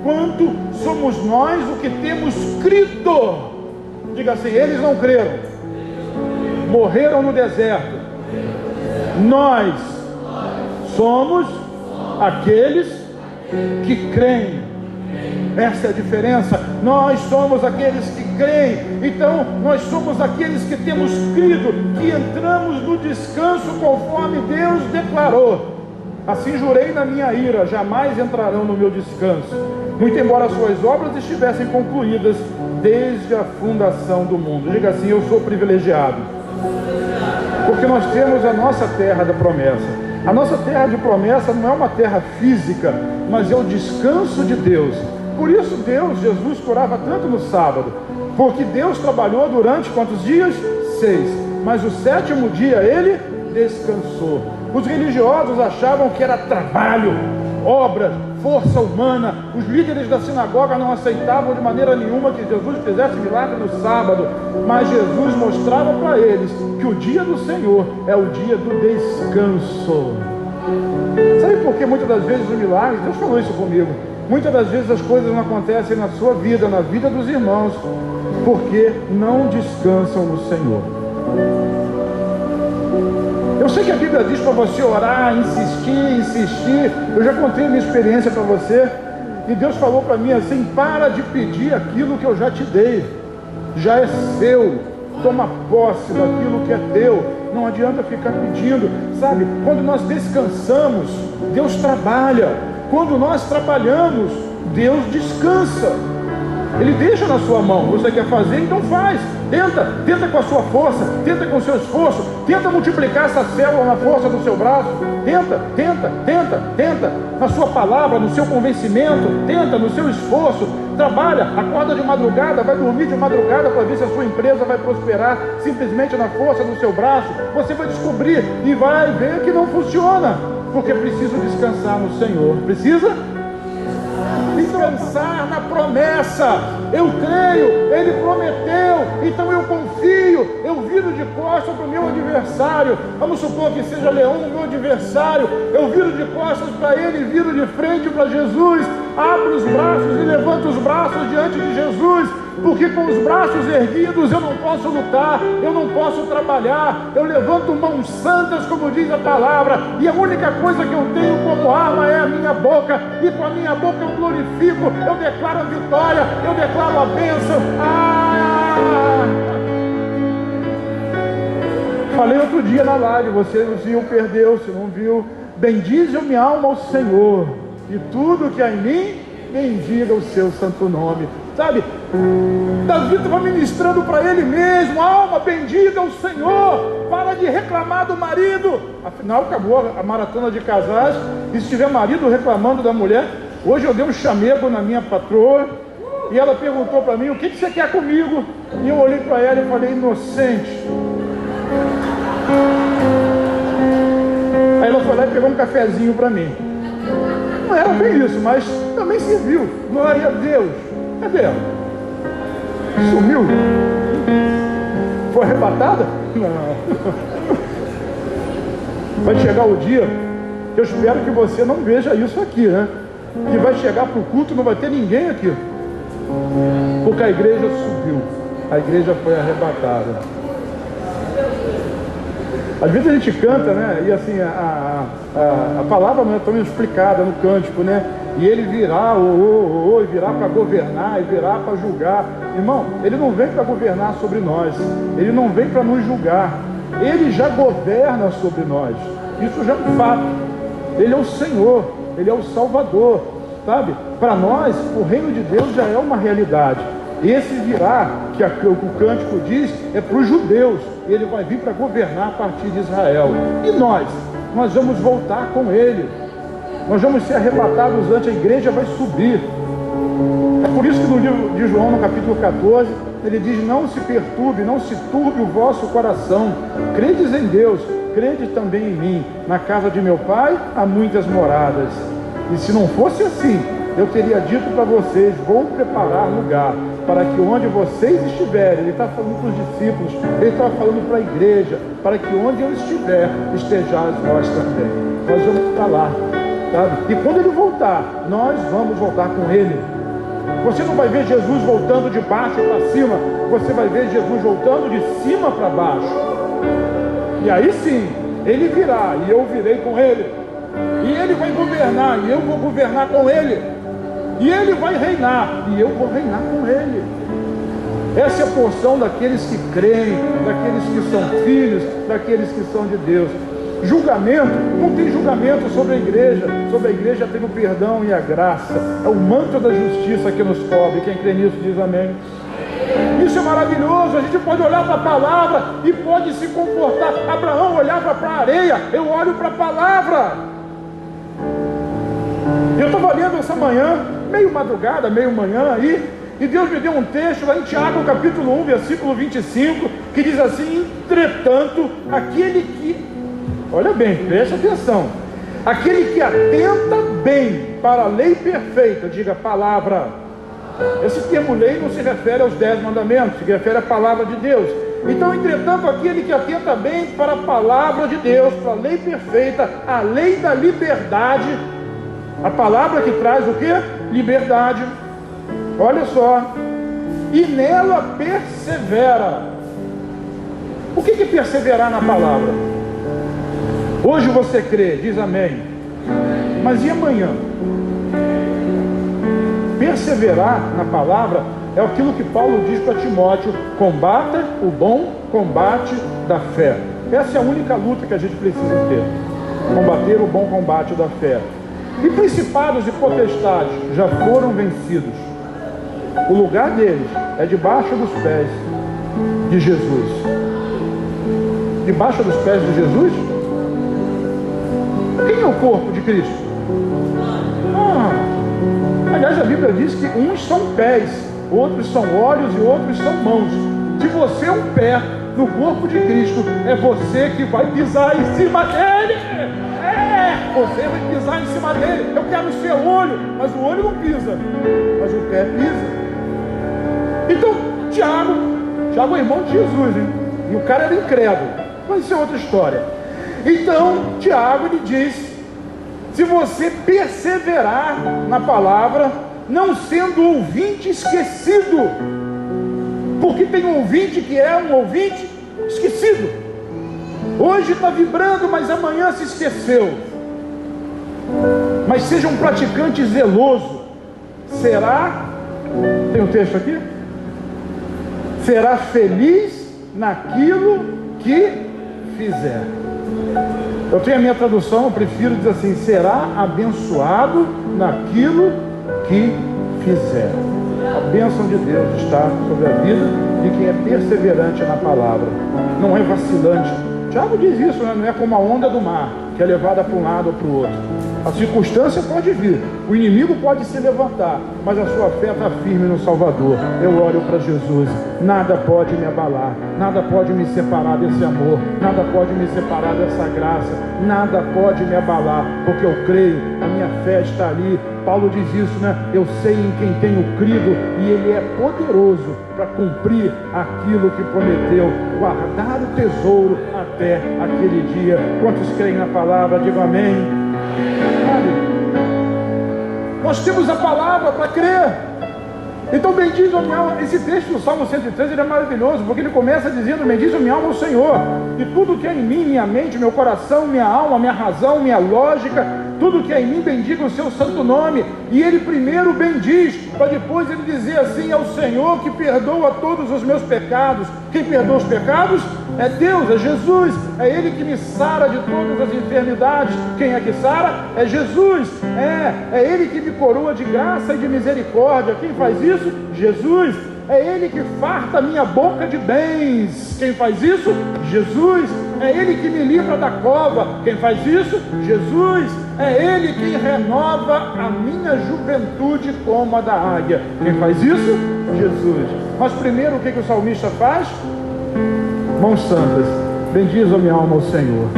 [SPEAKER 1] quanto somos nós o que temos crido. Diga assim: eles não creram, morreram no deserto. Nós somos aqueles que creem. Essa é a diferença. Nós somos aqueles que creem. Então nós somos aqueles que temos crido, que entramos no descanso conforme Deus declarou. Assim jurei na minha ira, jamais entrarão no meu descanso, muito embora as suas obras estivessem concluídas desde a fundação do mundo. Diga assim: eu sou privilegiado, porque nós temos a nossa terra da promessa. A nossa terra de promessa não é uma terra física, mas é o descanso de Deus. Por isso Jesus curava tanto no sábado, porque Deus trabalhou durante quantos dias? 6, mas o 7º dia Ele descansou. Os religiosos achavam que era trabalho, obra, força humana. Os líderes da sinagoga não aceitavam de maneira nenhuma que Jesus fizesse milagre no sábado, mas Jesus mostrava para eles que o dia do Senhor é o dia do descanso. Sabe por que muitas das vezes o milagre, Deus falou isso comigo, muitas das vezes as coisas não acontecem na sua vida, na vida dos irmãos, porque não descansam no Senhor. Eu sei que a Bíblia diz para você orar, insistir. Eu já contei a minha experiência para você, e Deus falou para mim assim: para de pedir aquilo que eu já te dei, já é seu, toma posse daquilo que é teu, não adianta ficar pedindo. Sabe, quando nós descansamos, Deus trabalha. Quando nós trabalhamos, Deus descansa. Ele deixa na sua mão. Você quer fazer, então faz. Tenta com a sua força, tenta com o seu esforço, tenta multiplicar essa célula na força do seu braço. Tenta na sua palavra, no seu convencimento, tenta no seu esforço. Trabalha, acorda de madrugada, vai dormir de madrugada para ver se a sua empresa vai prosperar simplesmente na força do seu braço. Você vai descobrir e vai ver que não funciona, porque preciso descansar no Senhor. Precisa descansar na promessa. Eu creio, Ele prometeu, então eu confio. Eu viro de costas para o meu adversário. Vamos supor que seja Leão o meu adversário. Eu viro de costas para ele, viro de frente para Jesus, abro os braços e levanto os braços diante de Jesus, porque com os braços erguidos eu não posso lutar, eu não posso trabalhar. Eu levanto mãos santas, como diz a palavra, e a única coisa que eu tenho como arma é a minha boca, e com a minha boca eu glorifico, eu declaro a vitória, eu declaro a bênção. Falei outro dia na live, você viu, perdeu, se não viu. Bendize a minha alma ao Senhor, e tudo que há em mim, bendiga o seu santo nome. Sabe, Davi estava ministrando para ele mesmo: alma, bendiga o Senhor, para de reclamar do marido. Afinal, acabou a maratona de casais, e se tiver marido reclamando da mulher, hoje eu dei um chamego na minha patroa, e ela perguntou para mim: o que você quer comigo? E eu olhei para ela e falei: inocente. Aí ela foi lá e pegou um cafezinho para mim. Não era bem isso, mas também serviu. Glória a Deus. Cadê ela? Sumiu? Foi arrebatada? Não. Vai chegar o dia, eu espero que você não veja isso aqui, né? Que vai chegar para o culto e não vai ter ninguém aqui, porque a igreja subiu, a igreja foi arrebatada. Às vezes a gente canta, né? E assim, a palavra não é tão explicada no cântico, né? E ele virá, e virá para governar, e virá para julgar. Irmão, ele não vem para governar sobre nós, ele não vem para nos julgar, ele já governa sobre nós. Isso já é um fato. Ele é o Senhor, ele é o Salvador. sabe? Para nós, o reino de Deus já é uma realidade. Esse virá, que o cântico diz, é para os judeus. Ele vai vir para governar a partir de Israel. E nós vamos voltar com ele. Nós vamos ser arrebatados antes, a igreja vai subir. É por isso que no livro de João, no capítulo 14, ele diz: não se perturbe, não se turbe o vosso coração. Credes em Deus, crede também em mim. Na casa de meu pai há muitas moradas. E se não fosse assim, eu teria dito para vocês: vou preparar lugar, para que onde vocês estiverem, ele está falando para os discípulos, ele está falando para a igreja, para que onde eu estiver, estejais vós também. Nós vamos para lá, sabe? E quando ele voltar, nós vamos voltar com ele. Você não vai ver Jesus voltando de baixo para cima, você vai ver Jesus voltando de cima para baixo. E aí sim, ele virá, e eu virei com ele. E ele vai governar, e eu vou governar com ele. E ele vai reinar, e eu vou reinar com ele. Essa é a porção daqueles que creem, daqueles que são filhos, daqueles que são de Deus. Julgamento, não tem julgamento sobre a igreja tem o perdão e a graça. É o manto da justiça que nos cobre. Quem crê nisso diz amém. Isso é maravilhoso. A gente pode olhar para a palavra e pode se comportar. Abraão olhava para a areia, eu olho para a palavra. Eu estava lendo essa manhã, meio madrugada, meio manhã aí, e Deus me deu um texto lá em Tiago, capítulo 1, versículo 25, que diz assim: entretanto, aquele que, olha bem, preste atenção, aquele que atenta bem para a lei perfeita, diga palavra. Esse termo lei não se refere aos 10 mandamentos, se refere à palavra de Deus. Então, entretanto, aquele que atenta bem para a palavra de Deus, para a lei perfeita, a lei da liberdade, a palavra que traz o que? Liberdade. Olha só. E nela persevera. O que é perseverar na palavra? Hoje você crê, diz amém. Mas e amanhã? Perseverar na palavra é aquilo que Paulo diz para Timóteo: combata o bom combate da fé. Essa é a única luta que a gente precisa ter: combater o bom combate da fé. E principados e potestades já foram vencidos. O lugar deles é debaixo dos pés de Jesus. Debaixo dos pés de Jesus? Quem é o corpo de Cristo? Aliás, a Bíblia diz que uns são pés, outros são olhos e outros são mãos. Se você é um pé no corpo de Cristo, é você que vai pisar em cima dele. Você vai pisar em cima dele. Eu quero ser olho, mas o olho não pisa, mas o pé pisa. Então, Tiago é irmão de Jesus, hein? E o cara era incrédulo, mas isso é outra história. Então, Tiago lhe diz: se você perseverar na palavra, não sendo ouvinte esquecido, porque tem um ouvinte que é um ouvinte esquecido. Hoje está vibrando, mas amanhã se esqueceu. Mas seja um praticante zeloso. Será, tem um texto aqui? Será feliz naquilo que fizer. Eu tenho a minha tradução, eu prefiro dizer assim: será abençoado naquilo que fizer. A bênção de Deus está sobre a vida de quem é perseverante na palavra, não é vacilante. Tiago diz isso, né? Não é como a onda do mar, que é levada para um lado ou para o outro. A circunstância pode vir, o inimigo pode se levantar, mas a sua fé está firme no Salvador. Eu olho para Jesus, nada pode me abalar, nada pode me separar desse amor, nada pode me separar dessa graça, nada pode me abalar, porque eu creio, a minha fé está ali. Paulo diz isso, né? Eu sei em quem tenho crido, e Ele é poderoso para cumprir aquilo que prometeu, guardar o tesouro até aquele dia. Quantos creem na palavra, digam amém. Nós temos a palavra para crer. Então bendiz a minha alma. Esse texto do Salmo 103 ele é maravilhoso, porque ele começa dizendo: bendiz a minha alma ao Senhor, e tudo que é em mim, minha mente, meu coração, minha alma, minha razão, minha lógica, Tudo que é em mim bendiga o seu santo nome. E ele primeiro bendiz, para depois ele dizer assim: é o Senhor que perdoa todos os meus pecados. Quem perdoa os pecados é Deus, é Jesus. É Ele que me sara de todas as enfermidades. Quem é que sara? É Jesus. É Ele que me coroa de graça e de misericórdia. Quem faz isso? Jesus. É Ele que farta a minha boca de bens. Quem faz isso? Jesus. É Ele que me livra da cova. Quem faz isso? Jesus. É Ele quem renova a minha juventude como a da águia. Quem faz isso? Jesus. Mas primeiro o que o salmista faz? Mãos santas, bendiz a minha alma ao Senhor.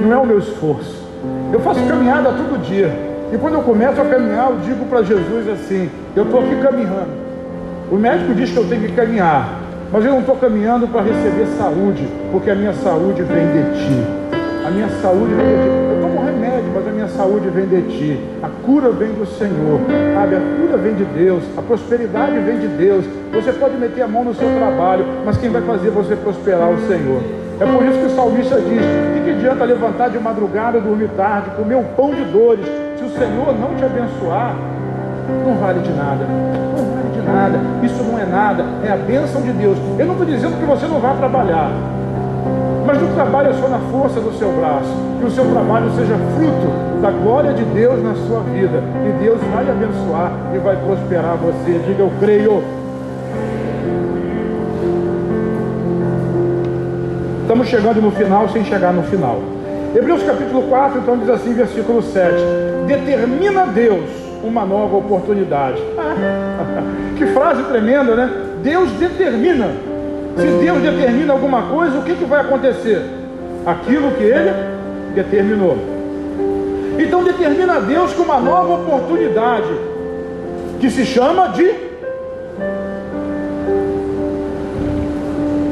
[SPEAKER 1] Não é o meu esforço. Eu faço caminhada todo dia. E quando eu começo a caminhar, eu digo para Jesus assim: eu estou aqui caminhando. O médico diz que eu tenho que caminhar, mas eu não estou caminhando para receber saúde, porque a minha saúde vem de Ti. A minha saúde vem de Ti. Eu tomo remédio, mas a minha saúde vem de Ti. A cura vem do Senhor, sabe? A cura vem de Deus, a prosperidade vem de Deus. Você pode meter a mão no seu trabalho, mas quem vai fazer você prosperar é o Senhor. É por isso que o salmista diz: que adianta levantar de madrugada, dormir tarde, comer um pão de dores, se o Senhor não te abençoar? Não vale de nada. Não vale de nada. Isso não é nada, é a bênção de Deus. Eu não estou dizendo que você não vá trabalhar, mas não trabalhe só na força do seu braço. Que o seu trabalho seja fruto da glória de Deus na sua vida, e Deus vai abençoar e vai prosperar você. Diga: eu creio. Estamos chegando no final sem chegar no final. Hebreus capítulo 4, então diz assim, versículo 7: determina Deus uma nova oportunidade. Que frase tremenda, né? Deus determina. Se Deus determina alguma coisa, o que vai acontecer? Aquilo que Ele determinou. Então determina Deus com uma nova oportunidade, que se chama de...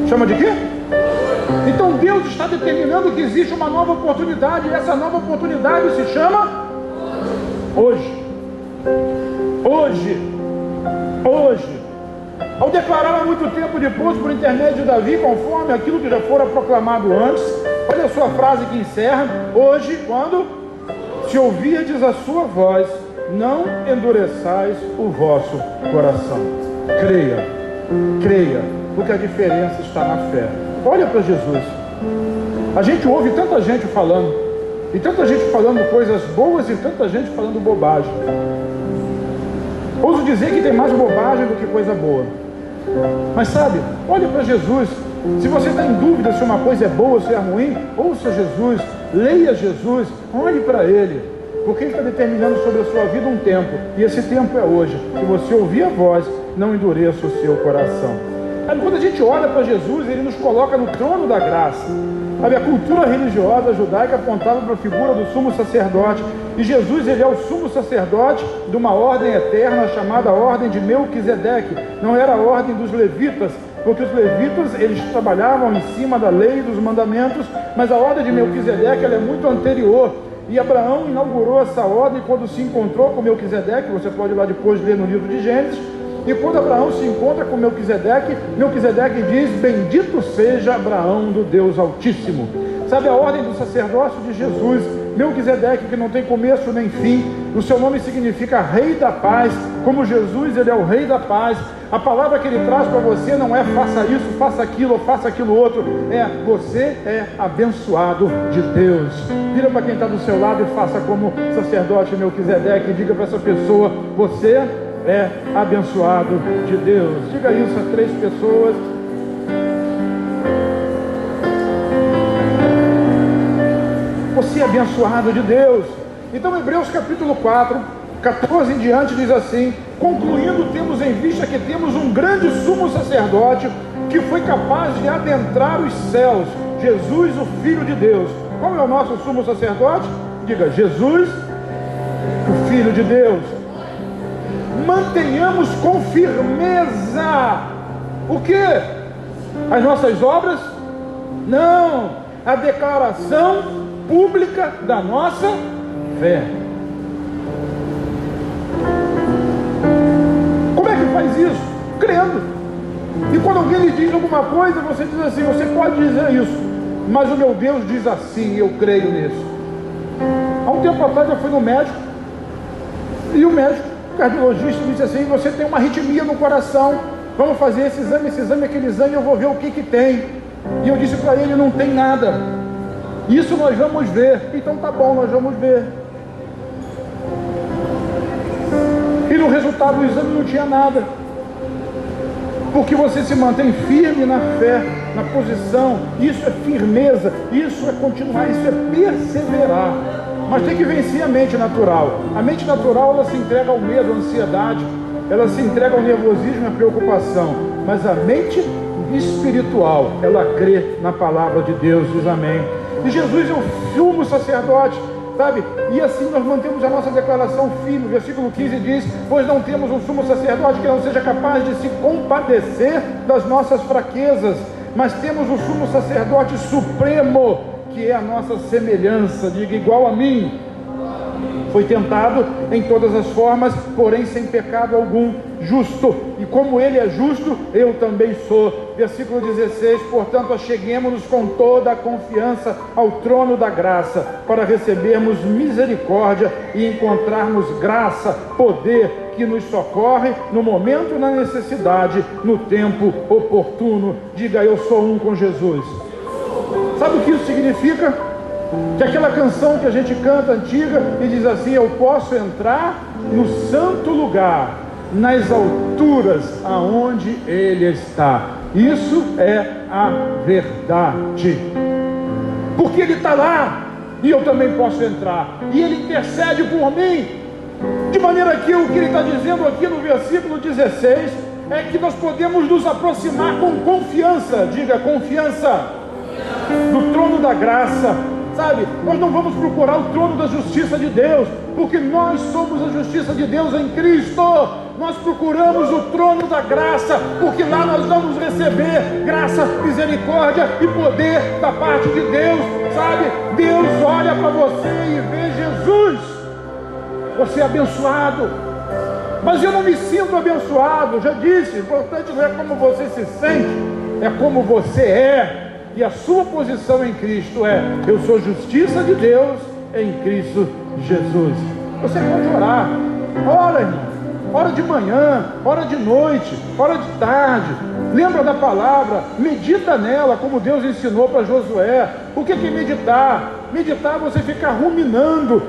[SPEAKER 1] Chama de quê? Então Deus está determinando que existe uma nova oportunidade, e essa nova oportunidade se chama hoje. Hoje. Ao declarar há muito tempo depois, por intermédio de Davi, conforme aquilo que já fora proclamado antes, olha a sua frase que encerra: hoje, quando se ouvirdes a sua voz, não endureçais o vosso coração. Creia, porque a diferença está na fé. Olha para Jesus. A gente ouve tanta gente falando, e tanta gente falando coisas boas, e tanta gente falando bobagem. Ouso dizer que tem mais bobagem do que coisa boa. Mas sabe, olhe para Jesus. Se você está em dúvida se uma coisa é boa ou se é ruim, ouça Jesus, leia Jesus, olhe para Ele, porque Ele está determinando sobre a sua vida um tempo, e esse tempo é hoje. Se você ouvir a voz, não endureça o seu coração. Aí, quando a gente olha para Jesus, Ele nos coloca no trono da graça. Sabe, a cultura religiosa judaica apontava para a figura do sumo sacerdote, e Jesus, Ele é o sumo sacerdote de uma ordem eterna chamada ordem de Melquisedeque. Não era a ordem dos levitas, porque os levitas, eles trabalhavam em cima da lei e dos mandamentos, mas a ordem de Melquisedeque, ela é muito anterior. E Abraão inaugurou essa ordem quando se encontrou com Melquisedeque. Você pode ir lá depois ler no livro de Gênesis. E quando Abraão se encontra com Melquisedeque, Melquisedeque diz: bendito seja Abraão do Deus Altíssimo. Sabe, a ordem do sacerdócio de Jesus, Melquisedeque, que não tem começo nem fim, o seu nome significa Rei da Paz. Como Jesus, Ele é o Rei da Paz. A palavra que Ele traz para você não é faça isso, faça aquilo ou faça aquilo outro, é você é abençoado de Deus. Vira para quem está do seu lado e faça como sacerdote Melquisedeque, e diga para essa pessoa: você é abençoado de Deus. Diga isso a 3 pessoas. Você é abençoado de Deus. Então Hebreus capítulo 4, 14 em diante diz assim: concluindo, temos em vista que temos um grande sumo sacerdote que foi capaz de adentrar os céus, Jesus, o Filho de Deus. Qual é o nosso sumo sacerdote? Diga: Jesus, o Filho de Deus. Mantenhamos com firmeza o que? As nossas obras? Não, a declaração pública da nossa fé. Como é que faz isso? Crendo. E quando alguém lhe diz alguma coisa, você diz assim: você pode dizer isso, mas o meu Deus diz assim, eu creio nisso. Há um tempo atrás eu fui no médico, e o médico, o cardiologista, disse assim: você tem uma arritmia no coração, vamos fazer esse exame, aquele exame, eu vou ver o que tem. E eu disse para ele: não tem nada. Isso nós vamos ver. Então tá bom, nós vamos ver. E no resultado do exame não tinha nada. Porque você se mantém firme na fé, na posição. Isso é firmeza, isso é continuar, isso é perseverar. Mas tem que vencer a mente natural. A mente natural, ela se entrega ao medo, à ansiedade, ela se entrega ao nervosismo e à preocupação. Mas a mente espiritual, ela crê na palavra de Deus, diz amém. E Jesus é o sumo sacerdote, sabe? E assim nós mantemos a nossa declaração firme. O versículo 15 diz: pois não temos um sumo sacerdote que não seja capaz de se compadecer das nossas fraquezas, mas temos o sumo sacerdote supremo, que é a nossa semelhança, diga, igual a mim. Foi tentado em todas as formas, porém sem pecado algum, justo. E como ele é justo, eu também sou. Versículo 16: portanto, acheguemo-nos com toda a confiança ao trono da graça, para recebermos misericórdia e encontrarmos graça, poder que nos socorre no momento da necessidade, no tempo oportuno. Diga: eu sou um com Jesus. Sabe o que isso significa? Que aquela canção que a gente canta antiga e diz assim: eu posso entrar no santo lugar, nas alturas aonde Ele está. Isso é a verdade, porque Ele está lá e eu também posso entrar, e Ele intercede por mim, de maneira que o que Ele está dizendo aqui no versículo 16 é que nós podemos nos aproximar com confiança, diga, confiança, do trono da graça. Sabe, nós não vamos procurar o trono da justiça de Deus, porque nós somos a justiça de Deus em Cristo. Nós procuramos o trono da graça, porque lá nós vamos receber graça, misericórdia e poder da parte de Deus. Sabe, Deus olha para você e vê Jesus. Você é abençoado, mas eu não me sinto abençoado. Já disse, o importante não é como você se sente, é como você é. E a sua posição em Cristo é: eu sou justiça de Deus em Cristo Jesus. Você pode orar, ora, irmão, ora de manhã, ora de noite, ora de tarde, lembra da palavra, medita nela, como Deus ensinou para Josué. O que é meditar? Meditar é você ficar ruminando,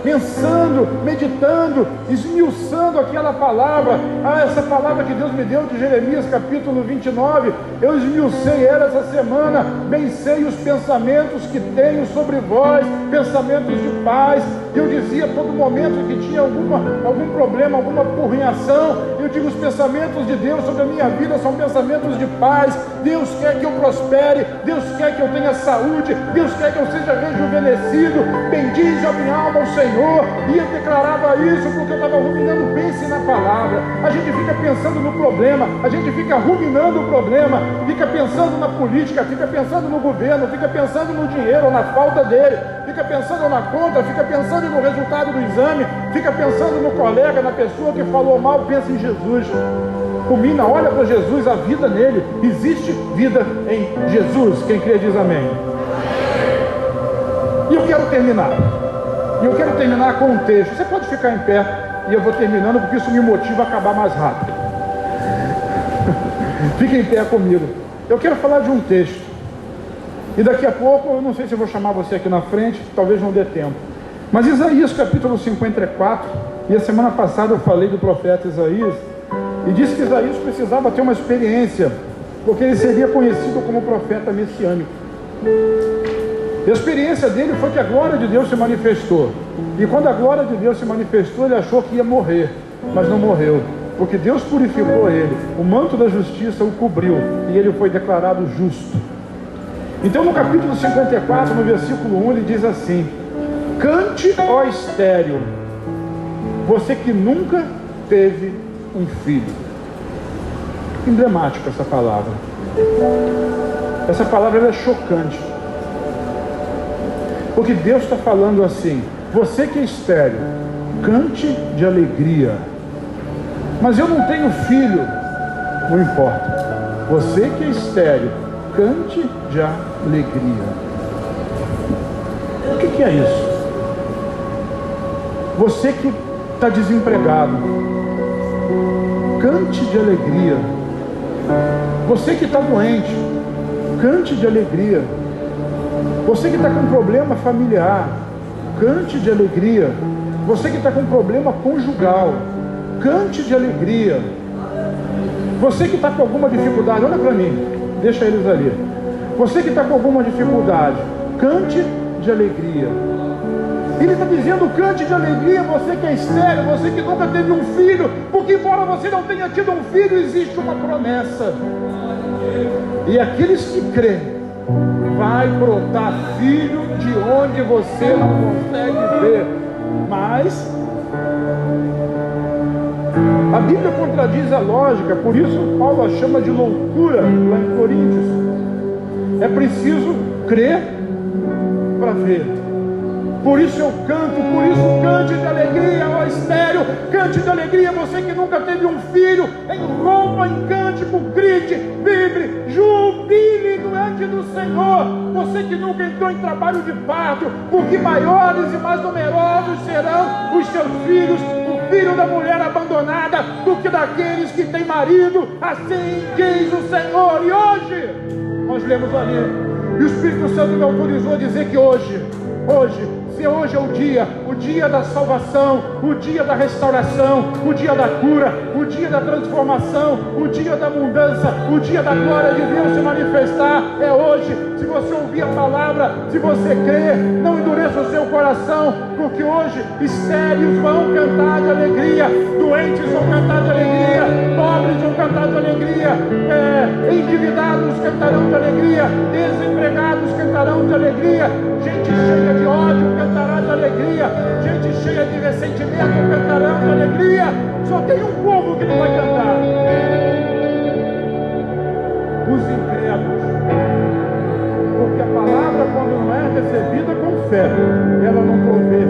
[SPEAKER 1] pensando, meditando, esmiuçando aquela palavra. Essa palavra que Deus me deu de Jeremias capítulo 29, eu esmiucei ela essa semana. Bem sei os pensamentos que tenho sobre vós, pensamentos de paz. Eu dizia a todo momento que tinha algum problema, alguma apurrinhação, eu digo: os pensamentos de Deus sobre a minha vida são pensamentos de paz. Deus quer que eu prospere, Deus quer que eu tenha saúde, Deus quer que eu seja rejuvenescido. Bendize a minha alma ao Senhor. E eu declarava isso porque eu estava ruminando. Pense na palavra. A gente fica pensando no problema, a gente fica ruminando o problema, fica pensando na política, fica pensando no governo, fica pensando no dinheiro, na falta dele, fica pensando na conta, fica pensando no resultado do exame, fica pensando no colega, na pessoa que falou mal. Pensa em Jesus. Rumina, olha para Jesus, a vida nele. Existe vida em Jesus. Quem crê diz amém. E eu quero terminar com um texto. Você pode ficar em pé e eu vou terminando, porque isso me motiva a acabar mais rápido. Fique em pé comigo. Eu quero falar de um texto, e daqui a pouco, eu não sei se eu vou chamar você aqui na frente, talvez não dê tempo, mas Isaías capítulo 54, e a semana passada eu falei do profeta Isaías, e disse que Isaías precisava ter uma experiência, porque ele seria conhecido como profeta messiânico. E a experiência dele foi que a glória de Deus se manifestou, e quando a glória de Deus se manifestou, ele achou que ia morrer, mas não morreu, porque Deus purificou ele, o manto da justiça o cobriu, e ele foi declarado justo. Então no capítulo 54, no versículo 1, ele diz assim: cante, ó estéril, você que nunca teve um filho. Emblemática essa palavra. Essa palavra ela é chocante, porque Deus está falando assim: você que é estéril, cante de alegria. Mas eu não tenho filho. Não importa. Você que é estéril, cante de alegria. que é isso? Você que está desempregado, cante de alegria. Você que está doente, cante de alegria. Você que está com problema familiar, cante de alegria. Você que está com problema conjugal, cante de alegria. Você que está com alguma dificuldade, olha para mim, deixa eles ali. Você que está com alguma dificuldade, cante de alegria. Ele está dizendo, cante de alegria, você que é estéril, você que nunca teve um filho, porque embora você não tenha tido um filho, existe uma promessa. E aqueles que creem, vai brotar filho de onde você não consegue ver. Mas a Bíblia contradiz a lógica, por isso Paulo a chama de loucura lá em Coríntios. É preciso crer para ver. Por isso eu canto, por isso cante de alegria, ó estéril, cante de alegria, você que nunca teve um filho, rompa em cântico, grite, vibre, jubile diante do Senhor. Você que nunca entrou em trabalho de parto, porque maiores e mais numerosos serão os seus filhos, o filho da mulher abandonada, do que daqueles que têm marido, assim diz o Senhor. E hoje, nós lemos ali, e o Espírito Santo me autorizou a dizer que hoje é o dia da salvação, o dia da restauração, o dia da cura, o dia da transformação, o dia da mudança, o dia da glória de Deus se manifestar. É hoje. Se você ouvir a palavra, se você crer, não endureça o seu coração, porque hoje estéreis vão cantar de alegria, doentes vão cantar de alegria, pobres vão cantar de alegria, endividados cantarão de alegria, desempregados cantarão de alegria, gente cheia de ódio cantará de alegria, gente cheia de ressentimento cantarão de alegria. Só tem um povo que não vai cantar: os incrédulos. Porque a palavra, quando não é recebida com fé, ela não provê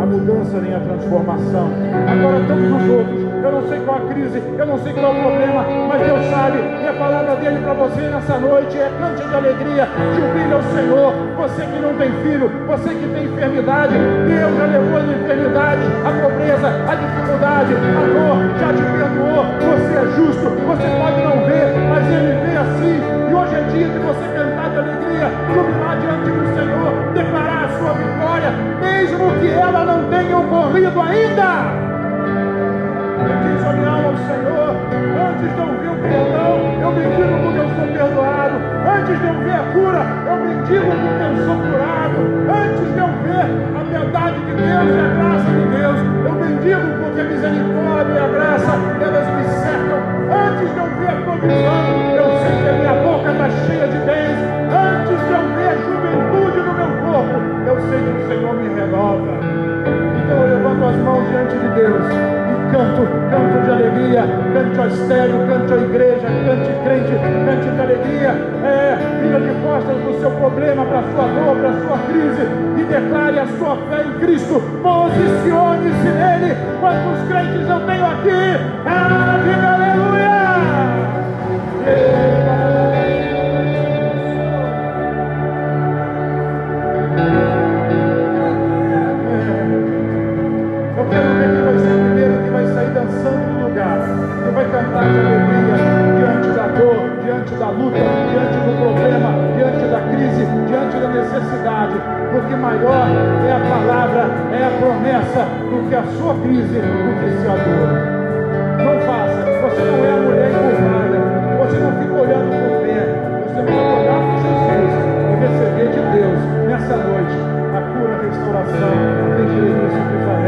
[SPEAKER 1] a mudança nem a transformação. Agora todos os outros, eu não sei qual a crise, eu não sei qual é o problema, mas Deus sabe, e a palavra dele para você nessa noite é: cante de alegria, jubile ao Senhor. Você que não tem filho, você que tem enfermidade, Deus já levou a enfermidade, a pobreza, a dificuldade, a dor, já te perdoou. Você é justo, você pode não ver, mas ele vê assim. E hoje é dia de você cantar de alegria, jubilar diante do Senhor, declarar a sua vitória, mesmo que ela não tenha ocorrido ainda. Bendiz a minha alma ao Senhor. Antes de eu ver o perdão, eu bendigo porque eu sou perdoado. Antes de eu ver a cura, eu bendigo porque eu sou curado. Antes de eu ver a verdade de Deus e a graça de Deus, eu bendigo porque a misericórdia e a graça, elas me cercam. Antes de eu ver a provisão, eu sei que a minha boca está cheia de bens. Antes de eu ver a juventude no meu corpo, eu sei que o Senhor me renova. Então eu levanto as mãos diante de Deus e canto de alegria, cante ao estéreo, cante à igreja, cante crente, cante de alegria. Vira de costas do seu problema, para a sua dor, para a sua crise, e declare a sua fé em Cristo. Posicione-se nele. Quantos crentes eu tenho aqui? Diga aleluia! Eu quero ver quem vai ser o primeiro que vai sair dançando no lugar, que vai cantar de alegria diante da dor, diante da luta, diante do problema, diante da crise, diante da necessidade, porque maior é a palavra, é a promessa, do que a sua crise, do que a sua dor. Não faça, você não é a mulher encurvada, você não fica olhando para o pé, você vai olhar para Jesus e receber de Deus nessa noite a cura, a restauração, tem que isso que faz.